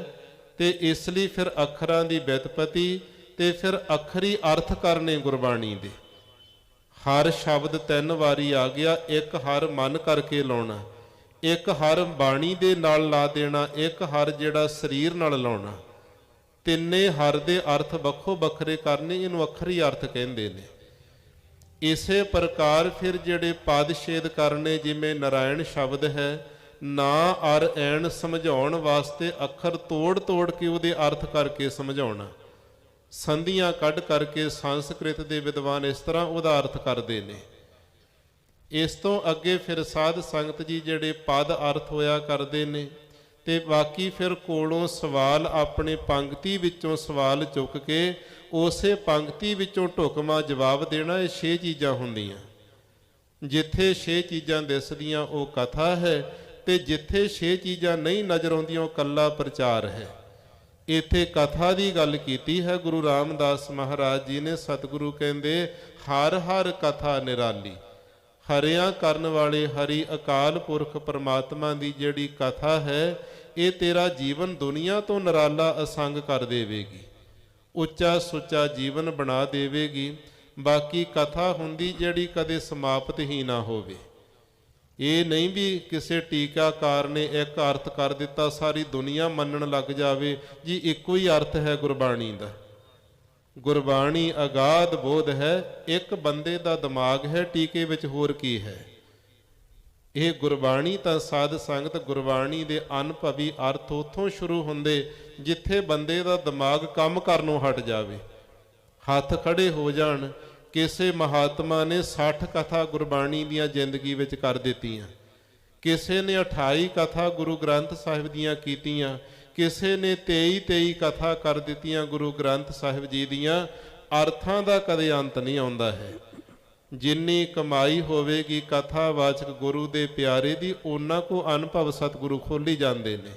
[SPEAKER 2] ਤੇ ਇਸ ਲਈ ਫਿਰ ਅੱਖਰਾਂ ਦੀ ਵਿਤਪਤੀ, ਤੇ ਫਿਰ ਅੱਖਰੀ ਅਰਥ ਕਰਨੇ ਗੁਰਬਾਣੀ ਦੇ। ਹਰ ਸ਼ਬਦ 3 ਵਾਰੀ ਆ ਗਿਆ। ਇੱਕ ਹਰ ਮਨ ਕਰਕੇ ਲਾਉਣਾ, ਇੱਕ ਹਰ ਬਾਣੀ ਦੇ ਨਾਲ ਲਾ ਦੇਣਾ, ਇੱਕ ਹਰ ਜਿਹੜਾ ਸਰੀਰ ਨਾਲ ਲਾਉਣਾ। ਤਿੰਨੇ ਹਰ ਦੇ ਅਰਥ ਵੱਖੋ ਵੱਖਰੇ ਕਰਨੇ, ਇਹਨੂੰ ਅੱਖਰੀ ਅਰਥ ਕਹਿੰਦੇ ਨੇ। ਇਸੇ ਪ੍ਰਕਾਰ ਫਿਰ ਜਿਹੜੇ ਪਦ ਛੇਦ ਕਰਨੇ, ਜਿਵੇਂ ਨਾਰਾਇਣ ਸ਼ਬਦ ਹੈ, ਨਾ ਅਰ ਐਣ ਸਮਝਾਉਣ ਵਾਸਤੇ ਅੱਖਰ ਤੋੜ ਤੋੜ ਕੇ ਉਹਦੇ ਅਰਥ ਕਰਕੇ ਸਮਝਾਉਣਾ। ਸੰਧੀਆਂ ਕੱਢ ਕਰਕੇ ਸੰਸਕ੍ਰਿਤ ਦੇ ਵਿਦਵਾਨ ਇਸ ਤਰ੍ਹਾਂ ਉਹਦਾ ਅਰਥ ਕਰਦੇ ਨੇ। ਇਸ ਤੋਂ ਅੱਗੇ ਫਿਰ ਸਾਧ ਸੰਗਤ ਜੀ ਜਿਹੜੇ ਪਦ ਅਰਥ ਹੋਇਆ ਕਰਦੇ ਨੇ, ਤੇ ਬਾਕੀ ਫਿਰ ਕੋਲੋਂ ਸਵਾਲ ਆਪਣੇ ਪੰਕਤੀ ਵਿੱਚੋਂ ਸਵਾਲ ਚੁੱਕ ਕੇ ਉਸੇ ਪੰਕਤੀ ਵਿੱਚੋਂ ਢੁਕਵਾਂ ਜਵਾਬ ਦੇਣਾ। ਇਹ 6 ਚੀਜ਼ਾਂ ਹੁੰਦੀਆਂ। ਜਿੱਥੇ 6 ਚੀਜ਼ਾਂ ਦਿਸਦੀਆਂ ਉਹ ਕਥਾ ਹੈ, ਤੇ ਜਿੱਥੇ 6 ਚੀਜ਼ਾਂ ਨਹੀਂ ਨਜ਼ਰ ਆਉਂਦੀਆਂ ਉਹ ਕੱਲਾ ਪ੍ਰਚਾਰ ਹੈ। ਇੱਥੇ ਕਥਾ ਦੀ ਗੱਲ ਕੀਤੀ ਹੈ ਗੁਰੂ ਰਾਮਦਾਸ ਮਹਾਰਾਜ ਜੀ ਨੇ। ਸਤਿਗੁਰੂ ਕਹਿੰਦੇ ਹਰ ਹਰ ਕਥਾ ਨਿਰਾਲੀ। ਹਰਿਆਂ ਕਰਨ ਵਾਲੇ ਹਰੀ ਅਕਾਲ ਪੁਰਖ ਪਰਮਾਤਮਾ ਦੀ ਜਿਹੜੀ ਕਥਾ ਹੈ ਇਹ ਤੇਰਾ ਜੀਵਨ ਦੁਨੀਆ ਤੋਂ ਨਿਰਾਲਾ ਅਸੰਗ ਕਰ ਦੇਵੇਗੀ, ਉੱਚਾ ਸੁੱਚਾ ਜੀਵਨ ਬਣਾ ਦੇਵੇਗੀ। ਬਾਕੀ ਕਥਾ ਹੁੰਦੀ ਜਿਹੜੀ ਕਦੇ ਸਮਾਪਤ ਹੀ ਨਾ ਹੋਵੇ। ਇਹ ਨਹੀਂ ਵੀ ਕਿਸੇ ਟੀਕਾਕਾਰ ਨੇ ਇੱਕ ਅਰਥ ਕਰ ਦਿੱਤਾ ਸਾਰੀ ਦੁਨੀਆ ਮੰਨਣ ਲੱਗ ਜਾਵੇ ਜੀ ਇੱਕੋ ਹੀ ਅਰਥ ਹੈ ਗੁਰਬਾਣੀ ਦਾ। ਗੁਰਬਾਣੀ ਅਗਾਧ ਬੋਧ ਹੈ। ਇੱਕ ਬੰਦੇ ਦਾ ਦਿਮਾਗ ਹੈ, ਟੀਕੇ ਵਿੱਚ ਹੋਰ ਕੀ ਹੈ। ਇਹ ਗੁਰਬਾਣੀ ਤਾਂ ਸਾਧ ਸੰਗਤ ਗੁਰਬਾਣੀ ਦੇ ਅਨੁਭਵੀ ਅਰਥ ਉੱਥੋਂ ਸ਼ੁਰੂ ਹੁੰਦੇ ਜਿੱਥੇ ਬੰਦੇ ਦਾ ਦਿਮਾਗ ਕੰਮ ਕਰਨੋਂ ਹਟ ਜਾਵੇ, ਹੱਥ ਖੜੇ ਹੋ ਜਾਣ। ਕਿਸੇ ਮਹਾਤਮਾ ਨੇ 60 ਕਥਾ ਗੁਰਬਾਣੀ ਦੀਆਂ ਜ਼ਿੰਦਗੀ ਵਿੱਚ ਕਰ ਦਿੱਤੀਆਂ। ਕਿਸੇ ਨੇ 28 ਕਥਾ ਗੁਰੂ ਗ੍ਰੰਥ ਸਾਹਿਬ ਦੀਆਂ ਕੀਤੀਆਂ। ਕਿਸੇ ਨੇ 23 ਕਥਾ ਕਰ ਦਿੱਤੀਆਂ ਗੁਰੂ ਗ੍ਰੰਥ ਸਾਹਿਬ ਜੀ ਦੀਆਂ। ਅਰਥਾਂ ਦਾ ਕਦੇ ਅੰਤ ਨਹੀਂ ਆਉਂਦਾ ਹੈ। ਜਿੰਨੀ ਕਮਾਈ ਹੋਵੇਗੀ ਕਥਾਵਾਚਕ ਗੁਰੂ ਦੇ ਪਿਆਰੇ ਦੀ, ਉਹਨਾਂ ਕੋ ਅਨੁਭਵ ਸਤਿਗੁਰੂ ਖੋਲੀ ਜਾਂਦੇ ਨੇ।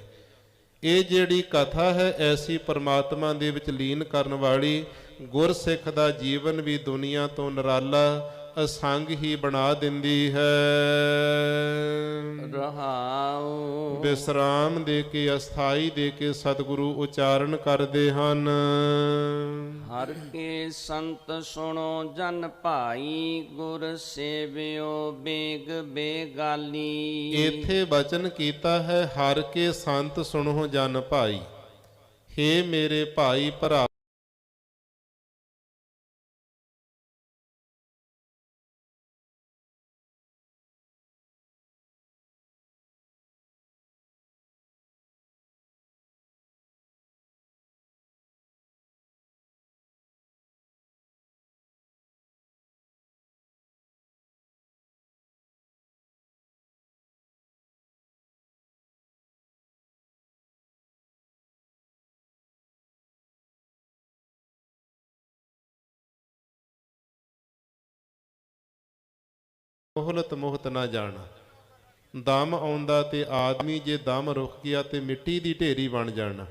[SPEAKER 2] ਇਹ ਜਿਹੜੀ ਕਥਾ ਹੈ ਐਸੀ ਪਰਮਾਤਮਾ ਦੇ ਵਿੱਚ ਲੀਨ ਕਰਨ ਵਾਲੀ। ਗੁਰਸਿੱਖ ਦਾ ਜੀਵਨ ਵੀ ਦੁਨੀਆ ਤੋਂ ਨਿਰਾਲਾ ਅਸੰਗ ਹੀ ਬਣਾ ਦਿੰਦੀ ਹੈ।
[SPEAKER 1] ਰਹਾਉ।
[SPEAKER 2] ਵਿਸਰਾਮ ਦੇ ਕੇ ਅਸਥਾਈ ਦੇ ਕੇ ਸਤਿਗੁਰੂ ਉਚਾਰਨ ਕਰਦੇ ਹਨ।
[SPEAKER 1] ਹਰ ਕੇ ਸੰਤ ਸੁਣੋ ਜਨ ਭਾਈ, ਗੁਰ ਸੇਵਿਓ ਬੇਗ ਬੇਗਾਲੀ।
[SPEAKER 2] ਇੱਥੇ ਬਚਨ ਕੀਤਾ ਹੈ ਹਰ ਕੇ ਸੰਤ ਸੁਣੋ ਜਨ ਭਾਈ। ਹੇ ਮੇਰੇ ਭਾਈ ਭਰਾ, ਮੋਹਲਤ ਮੋਹਤ ਨਾ ਜਾਣਾ। ਦਮ ਆਉਂਦਾ ਤੇ ਆਦਮੀ ਜੇ ਦਮ ਰੁਕ ਗਿਆ ਤੇ ਮਿੱਟੀ ਦੀ ਢੇਰੀ ਬਣ ਜਾਣਾ।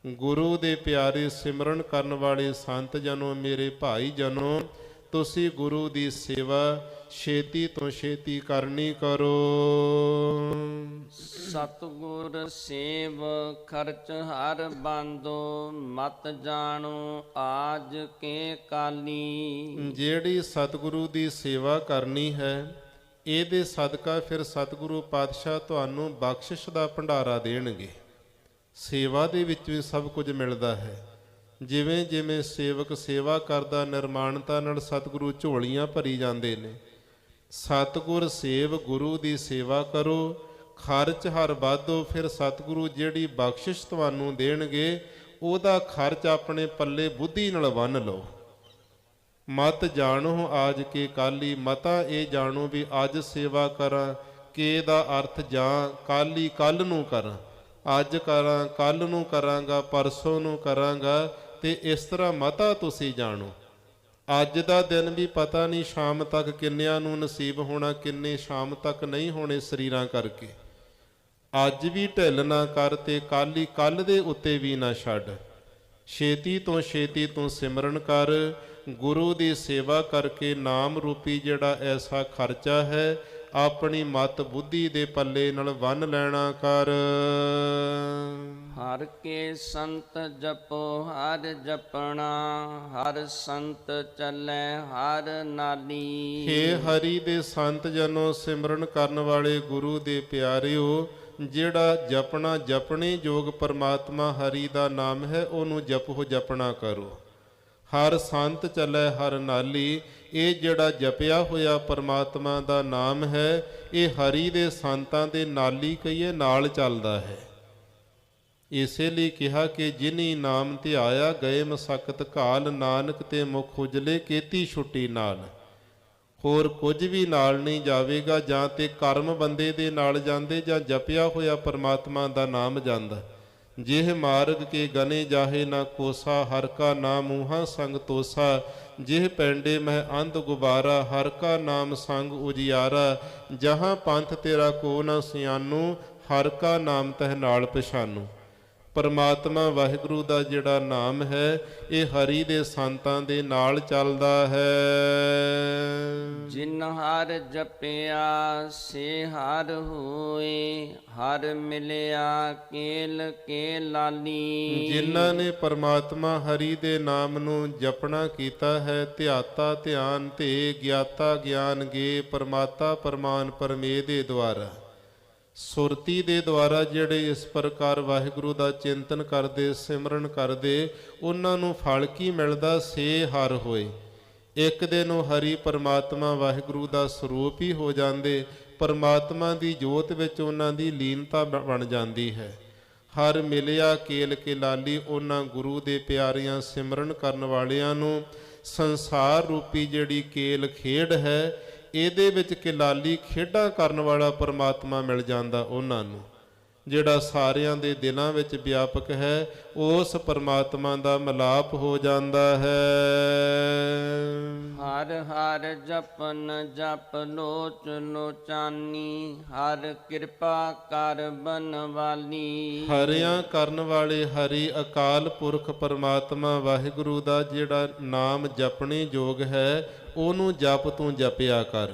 [SPEAKER 2] ਗੁਰੂ ਦੇ ਪਿਆਰੇ ਸਿਮਰਨ ਕਰਨ ਵਾਲੇ ਸੰਤ ਜਨੋ, ਮੇਰੇ ਭਾਈ ਜਨੋ, ਤੁਸੀਂ ਗੁਰੂ ਦੀ ਸੇਵਾ ਛੇਤੀ ਤੋਂ ਛੇਤੀ ਕਰਨੀ ਕਰੋ।
[SPEAKER 1] ਸਤਿਗੁਰ ਸੇਵ ਖਰਚ ਹਰ ਬੰਦੋ, ਮਤ ਜਾਣੋ ਆਜ ਕੇ ਕਾਲੀ।
[SPEAKER 2] ਜਿਹੜੀ ਸਤਿਗੁਰੂ ਦੀ ਸੇਵਾ ਕਰਨੀ ਹੈ, ਇਹਦੇ ਸਦਕਾ ਫਿਰ ਸਤਿਗੁਰੂ ਪਾਤਸ਼ਾਹ ਤੁਹਾਨੂੰ ਬਖਸ਼ਿਸ਼ ਦਾ ਭੰਡਾਰਾ ਦੇਣਗੇ। ਸੇਵਾ ਦੇ ਵਿੱਚ ਵੀ ਸਭ ਕੁਝ ਮਿਲਦਾ ਹੈ। ਜਿਵੇਂ ਜਿਵੇਂ ਸੇਵਕ ਸੇਵਾ ਕਰਦਾ, ਨਿਰਮਾਣਤਾ ਨਾਲ ਸਤਿਗੁਰੂ ਝੋਲੀਆਂ ਭਰੀ ਜਾਂਦੇ ਨੇ। ਸਤਿਗੁਰ ਸੇਵ ਗੁਰੂ ਦੀ ਸੇਵਾ ਕਰੋ, ਖਰਚ ਹਰ ਵਾਧੋ। ਫਿਰ ਸਤਿਗੁਰੂ ਜਿਹੜੀ ਬਖਸ਼ਿਸ਼ ਤੁਹਾਨੂੰ ਦੇਣਗੇ, ਉਹਦਾ ਖਰਚ ਆਪਣੇ ਪੱਲੇ ਬੁੱਧੀ ਨਾਲ ਬੰਨ੍ਹ ਲਓ। ਮਤ ਜਾਣੋ ਆਜ ਕੇ ਕਾਲੀ। ਮਤਾ ਇਹ ਜਾਣੋ ਵੀ ਅੱਜ ਸੇਵਾ ਕਰਾਂ, ਕਿ ਦਾ ਅਰਥ ਜਾਂ ਕਾਲੀ ਕੱਲ ਨੂੰ ਕਰਾਂ। ਅੱਜ ਕਰਾਂ, ਕੱਲ ਨੂੰ ਕਰਾਂਗਾ, ਪਰਸੋਂ ਨੂੰ ਕਰਾਂਗਾ, ਤੇ ਇਸ ਤਰ੍ਹਾਂ ਮਤਾ ਤੁਸੀਂ ਜਾਣੋ। ਅੱਜ ਦਾ ਦਿਨ ਵੀ ਪਤਾ ਨਹੀਂ ਸ਼ਾਮ ਤੱਕ ਕਿੰਨਿਆਂ ਨੂੰ ਨਸੀਬ ਹੋਣਾ, ਕਿੰਨੇ ਸ਼ਾਮ ਤੱਕ ਨਹੀਂ ਹੋਣੇ ਸਰੀਰਾਂ ਕਰਕੇ। ਅੱਜ ਵੀ ਢਿੱਲ ਨਾ ਕਰ ਤੇ ਕਾਲੀ ਕੱਲ ਦੇ ਉੱਤੇ ਵੀ ਨਾ ਛੱਡ। ਛੇਤੀ ਤੋਂ ਛੇਤੀ ਤੂੰ ਸਿਮਰਨ ਕਰ। ਗੁਰੂ ਦੀ ਸੇਵਾ ਕਰਕੇ ਨਾਮ ਰੂਪੀ ਜਿਹੜਾ ਐਸਾ ਖਰਚਾ ਹੈ, ਆਪਣੀ ਮਤ ਬੁੱਧੀ ਦੇ ਪੱਲੇ ਨਾਲ ਬੰਨ੍ਹ ਲੈਣਾ ਕਰ।
[SPEAKER 1] ਹਰ ਕੇ ਸੰਤ ਜਪੋ ਹਰ ਜਪਣਾ, ਹਰ ਸੰਤ ਚੱਲੈ ਹਰ ਨਾਲੀ।
[SPEAKER 2] ਹੇ ਹਰੀ ਦੇ ਸੰਤ ਜਨੋ, ਸਿਮਰਨ ਕਰਨ ਵਾਲੇ ਗੁਰੂ ਦੇ ਪਿਆਰਿਓ, ਜਿਹੜਾ ਜਪਣਾ ਜਪਣੇ ਯੋਗ ਪਰਮਾਤਮਾ ਹਰੀ ਦਾ ਨਾਮ ਹੈ, ਉਹਨੂੰ ਜਪੋ ਜਪਣਾ ਕਰੋ। ਹਰ ਸੰਤ ਚੱਲੈ ਹਰ ਨਾਲੀ। ਇਹ ਜਿਹੜਾ ਜਪਿਆ ਹੋਇਆ ਪਰਮਾਤਮਾ ਦਾ ਨਾਮ ਹੈ, ਇਹ ਹਰੀ ਦੇ ਸੰਤਾਂ ਦੇ ਨਾਲੀ ਕਹੀਏ ਨਾਲ ਚੱਲਦਾ ਹੈ। ਇਸੇ ਲਈ ਕਿਹਾ ਕਿ ਜਿਨੀ ਨਾਮ ਧਿਆਇਆ, ਗਏ ਮਸਕਤ ਘਾਲ। ਨਾਨਕ ਤੇ ਮੁਖ ਉਜਲੇ, ਕੀਤੀ ਛੁੱਟੀ ਨਾਲ। ਹੋਰ ਕੁਝ ਵੀ ਨਾਲ ਨਹੀਂ ਜਾਵੇਗਾ। ਜਾਂ ਤੇ ਕਰਮ ਬੰਦੇ ਦੇ ਨਾਲ ਜਾਂਦੇ, ਜਾਂ ਜਪਿਆ ਹੋਇਆ ਪਰਮਾਤਮਾ ਦਾ ਨਾਮ ਜਾਂਦਾ। ਜਿਹ ਮਾਰਗ ਕੇ ਗਨੇ ਜਾਹੇ ਨਾ ਕੋਸਾ, ਹਰ ਕਾ ਨਾਮ ਮੂਹਾਂ ਸੰਗ ਤੋਸਾ। ਜਿਹ ਪੈਂਡੇ ਮਹਿ ਅੰਧ ਗੁਬਾਰਾ, ਹਰ ਕਾ ਨਾਮ ਸੰਗ ਉਜਿਆਰਾ। ਜਹਾਂ ਪੰਥ ਤੇਰਾ ਕੋ ਨਾ ਸਿਆਨੂ, ਹਰ ਕਾ ਨਾਮ ਤਹਿ ਨਾਲ ਪਛਾਨੂ। ਪਰਮਾਤਮਾ ਵਾਹਿਗੁਰੂ ਦਾ ਜਿਹੜਾ ਨਾਮ ਹੈ, ਇਹ ਹਰੀ ਦੇ ਸੰਤਾਂ ਦੇ ਨਾਲ ਚੱਲਦਾ ਹੈ।
[SPEAKER 1] ਜਿਨ ਹਰ ਜਪਿਆ ਸੇ ਹਰ ਹੋਏ, ਹਰ ਮਿਲਿਆ ਕੇਲ ਕੇ ਲਾਲੀ।
[SPEAKER 2] ਜਿਨ੍ਹਾਂ ਨੇ ਪਰਮਾਤਮਾ ਹਰੀ ਦੇ ਨਾਮ ਨੂੰ ਜਪਣਾ ਕੀਤਾ ਹੈ, ਧਿਆਤਾ ਧਿਆਨ ਤੇ ਗਿਆਤਾ ਗਿਆਨ ਗੇ। ਪਰਮਾਤਾ ਪਰਮਾਨ ਪਰਮੇ ਦੇ ਦੁਆਰਾ, ਸੁਰਤੀ ਦੇ ਦੁਆਰਾ ਜਿਹੜੇ ਇਸ ਪ੍ਰਕਾਰ ਵਾਹਿਗੁਰੂ ਦਾ ਚਿੰਤਨ ਕਰਦੇ, ਸਿਮਰਨ ਕਰਦੇ, ਉਹਨਾਂ ਨੂੰ ਫਲ ਕੀ ਮਿਲਦਾ? ਸੇ ਹਰ ਹੋਏ। ਇੱਕ ਦਿਨ ਉਹ ਹਰੀ ਪਰਮਾਤਮਾ ਵਾਹਿਗੁਰੂ ਦਾ ਸਰੂਪ ਹੀ ਹੋ ਜਾਂਦੇ। ਪਰਮਾਤਮਾ ਦੀ ਜੋਤ ਵਿੱਚ ਉਹਨਾਂ ਦੀ ਲੀਨਤਾ ਬਣ ਜਾਂਦੀ ਹੈ। ਹਰ ਮਿਲਿਆ ਕੇਲ ਕੇ ਲਾਲੀ। ਉਹਨਾਂ ਗੁਰੂ ਦੇ ਪਿਆਰਿਆਂ ਸਿਮਰਨ ਕਰਨ ਵਾਲਿਆਂ ਨੂੰ ਸੰਸਾਰ ਰੂਪੀ ਜਿਹੜੀ ਕੇਲ ਖੇਡ ਹੈ, ਇਹਦੇ ਵਿੱਚ ਕਿਲਾਲੀ ਖੇਡਾਂ ਕਰਨ ਵਾਲਾ ਪਰਮਾਤਮਾ ਮਿਲ ਜਾਂਦਾ ਉਹਨਾਂ ਨੂੰ, ਜਿਹੜਾ ਸਾਰਿਆਂ ਦੇ ਦਿਲਾਂ ਵਿੱਚ ਵਿਆਪਕ ਹੈ। ਉਸ ਪਰਮਾਤਮਾ ਦਾ ਮਿਲਾਪ ਹੋ ਜਾਂਦਾ ਹੈ।
[SPEAKER 1] ਹਰ ਹਰ ਜਪਨ ਜਪ ਲੋਚ ਲੋਚਾਨੀ, ਹਰ ਕਿਰਪਾ ਕਰ ਬਨਵਾਲੀ।
[SPEAKER 2] ਹਰਿਆਂ ਕਰਨ ਵਾਲੇ ਹਰੀ ਅਕਾਲ ਪੁਰਖ ਪਰਮਾਤਮਾ ਵਾਹਿਗੁਰੂ ਦਾ ਜਿਹੜਾ ਨਾਮ ਜਪਣੇ ਯੋਗ ਹੈ, ਉਹਨੂੰ ਜਪ ਤੂੰ ਜਪਿਆ ਕਰ।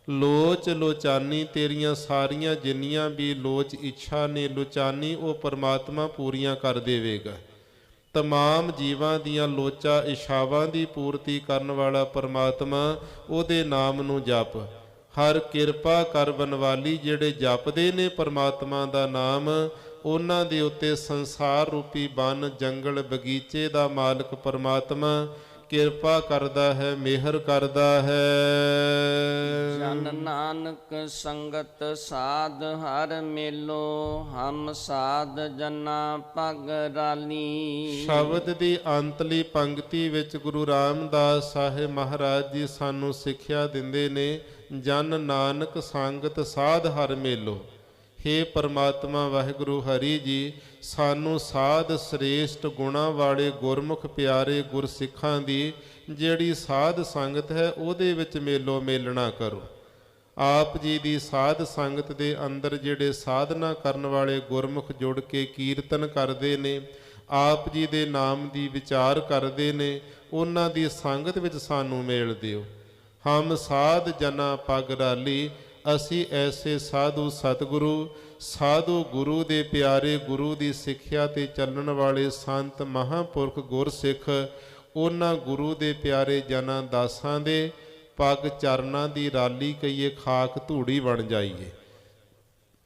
[SPEAKER 2] ਲੋਚ ਲੋਚਾਨੀ ਤੇਰੀਆਂ ਸਾਰੀਆਂ ਜਿੰਨੀਆਂ ਵੀ ਲੋਚ ਇੱਛਾ ਨੇ ਲੋਚਾਨੀ ਉਹ ਪਰਮਾਤਮਾ ਪੂਰੀਆਂ ਕਰ ਦੇਵੇਗਾ। ਤਮਾਮ ਜੀਵਾਂ ਦੀਆਂ ਲੋਚਾਂ ਇਛਾਵਾਂ ਦੀ ਪੂਰਤੀ ਕਰਨ ਵਾਲਾ ਪਰਮਾਤਮਾ, ਉਹਦੇ ਨਾਮ ਨੂੰ ਜਪ। ਹਰ ਕਿਰਪਾ ਕਰ ਬਨਵਾਲੀ, ਜਿਹੜੇ ਜਪਦੇ ਨੇ ਪਰਮਾਤਮਾ ਦਾ ਨਾਮ, ਉਹਨਾਂ ਦੇ ਉੱਤੇ ਸੰਸਾਰ ਰੂਪੀ ਬਨ ਜੰਗਲ ਬਗੀਚੇ ਦਾ ਮਾਲਕ ਪਰਮਾਤਮਾ ਕਿਰਪਾ ਕਰਦਾ ਹੈ, ਮਿਹਰ ਕਰਦਾ ਹੈ।
[SPEAKER 1] ਜਨ ਨਾਨਕ ਸੰਗਤ ਸਾਧ ਹਰ ਮੇਲੋ, ਹਮ ਸਾਧ ਜਨਾ ਪਗ ਰਾਲੀ।
[SPEAKER 2] ਸ਼ਬਦ ਦੀ ਅੰਤਲੀ ਪੰਕਤੀ ਵਿੱਚ ਗੁਰੂ ਰਾਮਦਾਸ ਸਾਹਿਬ ਮਹਾਰਾਜ ਜੀ ਸਾਨੂੰ ਸਿੱਖਿਆ ਦਿੰਦੇ ਨੇ, ਜਨ ਨਾਨਕ ਸੰਗਤ ਸਾਧ ਹਰ ਮੇਲੋ। ਹੇ ਪਰਮਾਤਮਾ ਵਾਹਿਗੁਰੂ ਹਰੀ ਜੀ, ਸਾਨੂੰ ਸਾਧ ਸ੍ਰੇਸ਼ਟ ਗੁਣਾਂ ਵਾਲੇ ਗੁਰਮੁਖ ਪਿਆਰੇ ਗੁਰਸਿੱਖਾਂ ਦੀ ਜਿਹੜੀ ਸਾਧ ਸੰਗਤ ਹੈ ਉਹਦੇ ਵਿੱਚ ਮੇਲੋ ਮੇਲਣਾ ਕਰੋ। ਆਪ ਜੀ ਦੀ ਸਾਧ ਸੰਗਤ ਦੇ ਅੰਦਰ ਜਿਹੜੇ ਸਾਧਨਾ ਕਰਨ ਵਾਲੇ ਗੁਰਮੁਖ ਜੁੜ ਕੇ ਕੀਰਤਨ ਕਰਦੇ ਨੇ, ਆਪ ਜੀ ਦੇ ਨਾਮ ਦੀ ਵਿਚਾਰ ਕਰਦੇ ਨੇ, ਉਹਨਾਂ ਦੀ ਸੰਗਤ ਵਿੱਚ ਸਾਨੂੰ ਮੇਲ ਦਿਓ। ਹਮ ਸਾਧ ਜਨਾ ਪਗ ਰਾਲੀ, ਅਸੀਂ ਐਸੇ ਸਾਧੂ ਸਤਿਗੁਰੂ ਸਾਧੂ ਗੁਰੂ ਦੇ ਪਿਆਰੇ ਗੁਰੂ ਦੀ ਸਿੱਖਿਆ ਤੇ ਚੱਲਣ ਵਾਲੇ ਸੰਤ ਮਹਾਂਪੁਰਖ ਗੁਰਸਿੱਖ, ਉਹਨਾਂ ਗੁਰੂ ਦੇ ਪਿਆਰੇ ਜਨਾਂ ਦਾਸਾਂ ਦੇ ਪੱਗ ਚਰਨਾਂ ਦੀ ਰਾਲੀ ਕਹੀਏ, ਖਾਕ ਧੂੜੀ ਬਣ ਜਾਈਏ।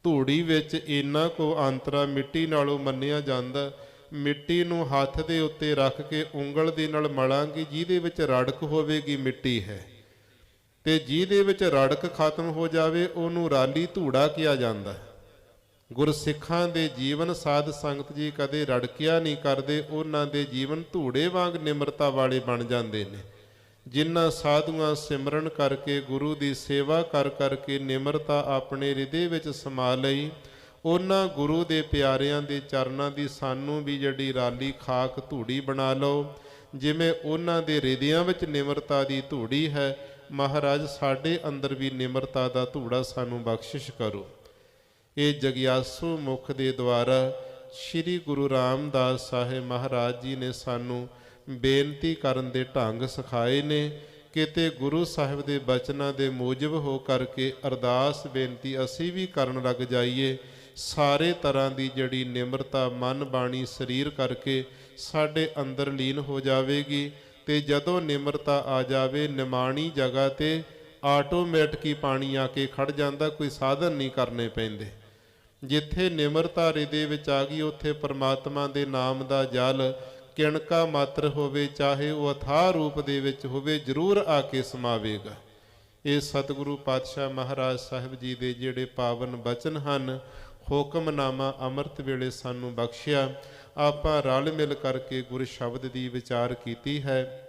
[SPEAKER 2] ਧੂੜੀ ਵਿੱਚ ਇੰਨਾ ਕੁ ਅੰਤਰਾ ਮਿੱਟੀ ਨਾਲੋਂ ਮੰਨਿਆ ਜਾਂਦਾ, ਮਿੱਟੀ ਨੂੰ ਹੱਥ ਦੇ ਉੱਤੇ ਰੱਖ ਕੇ ਉਂਗਲ ਦੇ ਨਾਲ ਮਲਾਂਗੇ, ਜਿਹਦੇ ਵਿੱਚ ਰੜਕ ਹੋਵੇਗੀ ਮਿੱਟੀ ਹੈ, ਤੇ ਜਿਹਦੇ ਵਿੱਚ ਰੜਕ ਖਤਮ ਹੋ ਜਾਵੇ ਉਹਨੂੰ ਰਾਲੀ ਧੂੜਾ ਕਿਹਾ ਜਾਂਦਾ। ਗੁਰਸਿੱਖਾਂ ਦੇ ਜੀਵਨ ਸਾਧ ਸੰਗਤ ਜੀ ਕਦੇ ਰੜਕਿਆ ਨਹੀਂ ਕਰਦੇ, ਉਹਨਾਂ ਦੇ ਜੀਵਨ ਧੂੜੇ ਵਾਂਗ ਨਿਮਰਤਾ ਵਾਲੇ ਬਣ ਜਾਂਦੇ ਨੇ। ਜਿਨ੍ਹਾਂ ਸਾਧੂਆਂ ਸਿਮਰਨ ਕਰਕੇ ਗੁਰੂ ਦੀ ਸੇਵਾ ਕਰ ਕਰਕੇ ਨਿਮਰਤਾ ਆਪਣੇ ਹਿਰਦੇ ਵਿੱਚ ਸਮਾ ਲਈ, ਉਹਨਾਂ ਗੁਰੂ ਦੇ ਪਿਆਰਿਆਂ ਦੇ ਚਰਨਾਂ ਦੀ ਸਾਨੂੰ ਵੀ ਜਿਹੜੀ ਰਾਲੀ ਖਾਕ ਧੂੜੀ ਬਣਾ ਲਓ। ਜਿਵੇਂ ਉਹਨਾਂ ਦੇ ਹਿਰਦਿਆਂ ਵਿੱਚ ਨਿਮਰਤਾ ਦੀ ਧੂੜੀ ਹੈ, ਮਹਾਰਾਜ ਸਾਡੇ ਅੰਦਰ ਵੀ ਨਿਮਰਤਾ ਦਾ ਧੂੜਾ ਸਾਨੂੰ ਬਖਸ਼ਿਸ਼ ਕਰੋ। ਇਹ ਜਗਿਆਸੂ ਮੁਖ ਦੇ ਦੁਆਰਾ ਸ੍ਰੀ ਗੁਰੂ ਰਾਮਦਾਸ ਸਾਹਿਬ ਮਹਾਰਾਜ ਜੀ ਨੇ ਸਾਨੂੰ ਬੇਨਤੀ ਕਰਨ ਦੇ ਢੰਗ ਸਿਖਾਏ ਨੇ। ਕਿਤੇ ਗੁਰੂ ਸਾਹਿਬ ਦੇ ਬਚਨਾਂ ਦੇ ਮੂਜਬ ਹੋ ਕਰਕੇ ਅਰਦਾਸ ਬੇਨਤੀ ਅਸੀਂ ਵੀ ਕਰਨ ਲੱਗ ਜਾਈਏ, ਸਾਰੇ ਤਰ੍ਹਾਂ ਦੀ ਜਿਹੜੀ ਨਿਮਰਤਾ ਮਨ ਬਾਣੀ ਸਰੀਰ ਕਰਕੇ ਸਾਡੇ ਅੰਦਰ ਲੀਨ ਹੋ ਜਾਵੇਗੀ। ਤੇ ਜਦੋਂ ਨਿਮਰਤਾ ਆ ਜਾਵੇ, ਨਿਮਾਣੀ ਜਗ੍ਹਾ ਤੇ ਆਟੋਮੈਟਿਕ ਹੀ ਪਾਣੀ ਆ ਕੇ ਖੜ ਜਾਂਦਾ, ਕੋਈ ਸਾਧਨ ਨਹੀਂ ਕਰਨੇ ਪੈਂਦੇ। ਜਿੱਥੇ ਨਿਮਰਤਾ ਹਿਰਦੇ ਵਿੱਚ ਆ ਗਈ, ਉੱਥੇ ਪਰਮਾਤਮਾ ਦੇ ਨਾਮ ਦਾ ਜਲ ਕਿਣਕਾ ਮਾਤਰ ਹੋਵੇ, ਚਾਹੇ ਉਹ ਅਥਾਹ ਰੂਪ ਦੇ ਵਿੱਚ ਹੋਵੇ, ਜ਼ਰੂਰ ਆ ਕੇ ਸਮਾਵੇਗਾ। ਇਹ ਸਤਿਗੁਰੂ ਪਾਤਸ਼ਾਹ ਮਹਾਰਾਜ ਸਾਹਿਬ ਜੀ ਦੇ ਜਿਹੜੇ ਪਾਵਨ ਬਚਨ ਹਨ, ਹੁਕਮਨਾਮਾ ਅੰਮ੍ਰਿਤ ਵੇਲੇ ਸਾਨੂੰ ਬਖਸ਼ਿਆ। ਆਪਾਂ ਰਲ ਮਿਲ ਕਰਕੇ ਗੁਰ ਸ਼ਬਦ ਦੀ ਵਿਚਾਰ ਕੀਤੀ ਹੈ।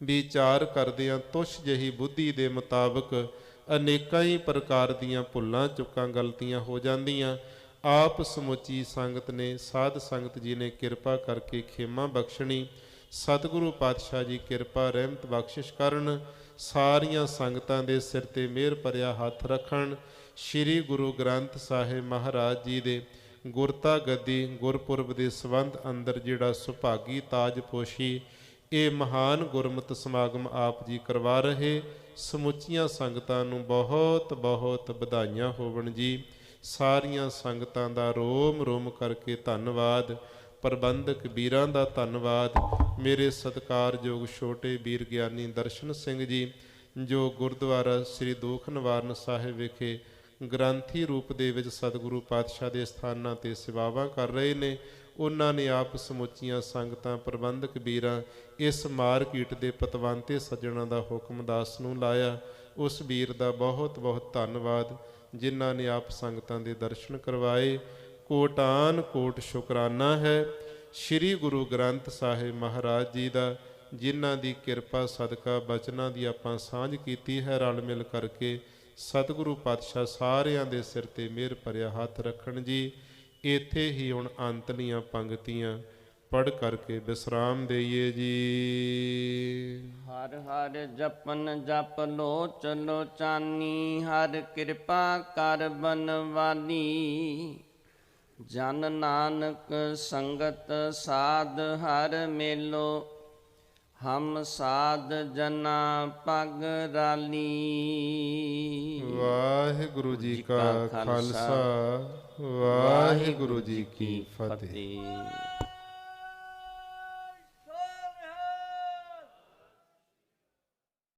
[SPEAKER 2] ਵਿਚਾਰ ਕਰਦਿਆਂ ਤੁਛ ਜਿਹੀ ਬੁੱਧੀ ਦੇ ਮੁਤਾਬਕ ਅਨੇਕਾਂ ਹੀ ਪ੍ਰਕਾਰ ਦੀਆਂ ਭੁੱਲਾਂ ਚੁੱਕਾਂ ਗਲਤੀਆਂ ਹੋ ਜਾਂਦੀਆਂ। ਆਪ ਸਮੁੱਚੀ ਸੰਗਤ ਨੇ, ਸਾਧ ਸੰਗਤ ਜੀ ਨੇ ਕਿਰਪਾ ਕਰਕੇ ਖੇਮਾ ਬਖਸ਼ਣੀ। ਸਤਿਗੁਰੂ ਪਾਤਸ਼ਾਹ ਜੀ ਕਿਰਪਾ ਰਹਿਮਤ ਬਖਸ਼ਿਸ਼ ਕਰਨ, ਸਾਰੀਆਂ ਸੰਗਤਾਂ ਦੇ ਸਿਰ ਤੇ ਮਿਹਰ ਭਰਿਆ ਹੱਥ ਰੱਖਣ। ਸ੍ਰੀ ਗੁਰੂ ਗ੍ਰੰਥ ਸਾਹਿਬ ਮਹਾਰਾਜ ਜੀ ਦੇ ਗੁਰਤਾ ਗੱਦੀ ਗੁਰਪੁਰਬ ਦੇ ਸੰਬੰਧ ਅੰਦਰ ਜਿਹੜਾ ਸੁਭਾਗੀ ਤਾਜਪੋਸ਼ੀ ਇਹ ਮਹਾਨ ਗੁਰਮਤਿ ਸਮਾਗਮ ਆਪ ਜੀ ਕਰਵਾ ਰਹੇ, ਸਮੁੱਚੀਆਂ ਸੰਗਤਾਂ ਨੂੰ ਬਹੁਤ ਬਹੁਤ ਵਧਾਈਆਂ ਹੋਵਣ ਜੀ। ਸਾਰੀਆਂ ਸੰਗਤਾਂ ਦਾ ਰੋਮ ਰੋਮ ਕਰਕੇ ਧੰਨਵਾਦ। ਪ੍ਰਬੰਧਕ ਵੀਰਾਂ ਦਾ ਧੰਨਵਾਦ। ਮੇਰੇ ਸਤਿਕਾਰਯੋਗ ਛੋਟੇ ਵੀਰ ਗਿਆਨੀ ਦਰਸ਼ਨ ਸਿੰਘ ਜੀ, ਜੋ ਗੁਰਦੁਆਰਾ ਸ੍ਰੀ ਦੁਖ ਨਿਵਾਰਨ ਸਾਹਿਬ ਵਿਖੇ ਗ੍ਰੰਥੀ ਰੂਪ ਦੇ ਵਿੱਚ ਸਤਿਗੁਰੂ ਪਾਤਸ਼ਾਹ ਦੇ ਸਥਾਨਾਂ ਤੇ ਸੇਵਾਵਾਂ ਕਰ ਰਹੇ ਨੇ, ਉਹਨਾਂ ਨੇ ਆਪ ਸਮੁੱਚੀਆਂ ਸੰਗਤਾਂ ਪ੍ਰਬੰਧਕ ਵੀਰਾਂ ਇਸ ਮਾਰਕੀਟ ਦੇ ਪਤਵੰਤੇ ਸੱਜਣਾਂ ਦਾ ਹੁਕਮ ਦਾਸ ਨੂੰ ਲਾਇਆ। ਉਸ ਵੀਰ ਦਾ ਬਹੁਤ ਬਹੁਤ ਧੰਨਵਾਦ ਜਿਨ੍ਹਾਂ ਨੇ ਆਪ ਸੰਗਤਾਂ ਦੇ ਦਰਸ਼ਨ ਕਰਵਾਏ। ਕੋਟਾਨ ਕੋਟ ਸ਼ੁਕਰਾਨਾ ਹੈ ਸ੍ਰੀ ਗੁਰੂ ਗ੍ਰੰਥ ਸਾਹਿਬ ਮਹਾਰਾਜ ਜੀ ਦਾ, ਜਿਨ੍ਹਾਂ ਦੀ ਕਿਰਪਾ ਸਦਕਾ ਬਚਨਾਂ ਦੀ ਆਪਾਂ ਸਾਂਝ ਕੀਤੀ ਹੈ ਰਲ ਮਿਲ ਕਰਕੇ। ਸਤਿਗੁਰੂ ਪਾਤਸ਼ਾਹ ਸਾਰਿਆਂ ਦੇ ਸਿਰ ਤੇ ਮਿਹਰ ਭਰਿਆ ਹੱਥ ਰੱਖਣ ਜੀ। ਇੱਥੇ ਹੀ ਹੁਣ ਅੰਤਲੀਆਂ ਪੰਗਤੀਆਂ ਪੜ੍ਹ ਕਰਕੇ ਵਿਸਰਾਮ ਦੇਈਏ ਜੀ।
[SPEAKER 1] ਹਰ ਹਰ ਜਪਨ ਜਪ ਲੋਚ ਲੋਚਾਨੀ, ਹਰ ਕਿਰਪਾ ਕਰ ਬਨਵਾਨੀ। ਜਨ ਨਾਨਕ ਸੰਗਤ ਸਾਧ ਹਰ ਮੇਲੋ, ਹਮ ਸਾਧ ਜਨਾ ਪਗ ਰਾਲੀ।
[SPEAKER 2] ਵਾਹਿਗੁਰੂ ਜੀ ਕਾ ਖਾਲਸਾ, ਵਾਹਿਗੁਰੂ ਜੀ ਕੀ ਫਤਿਹ।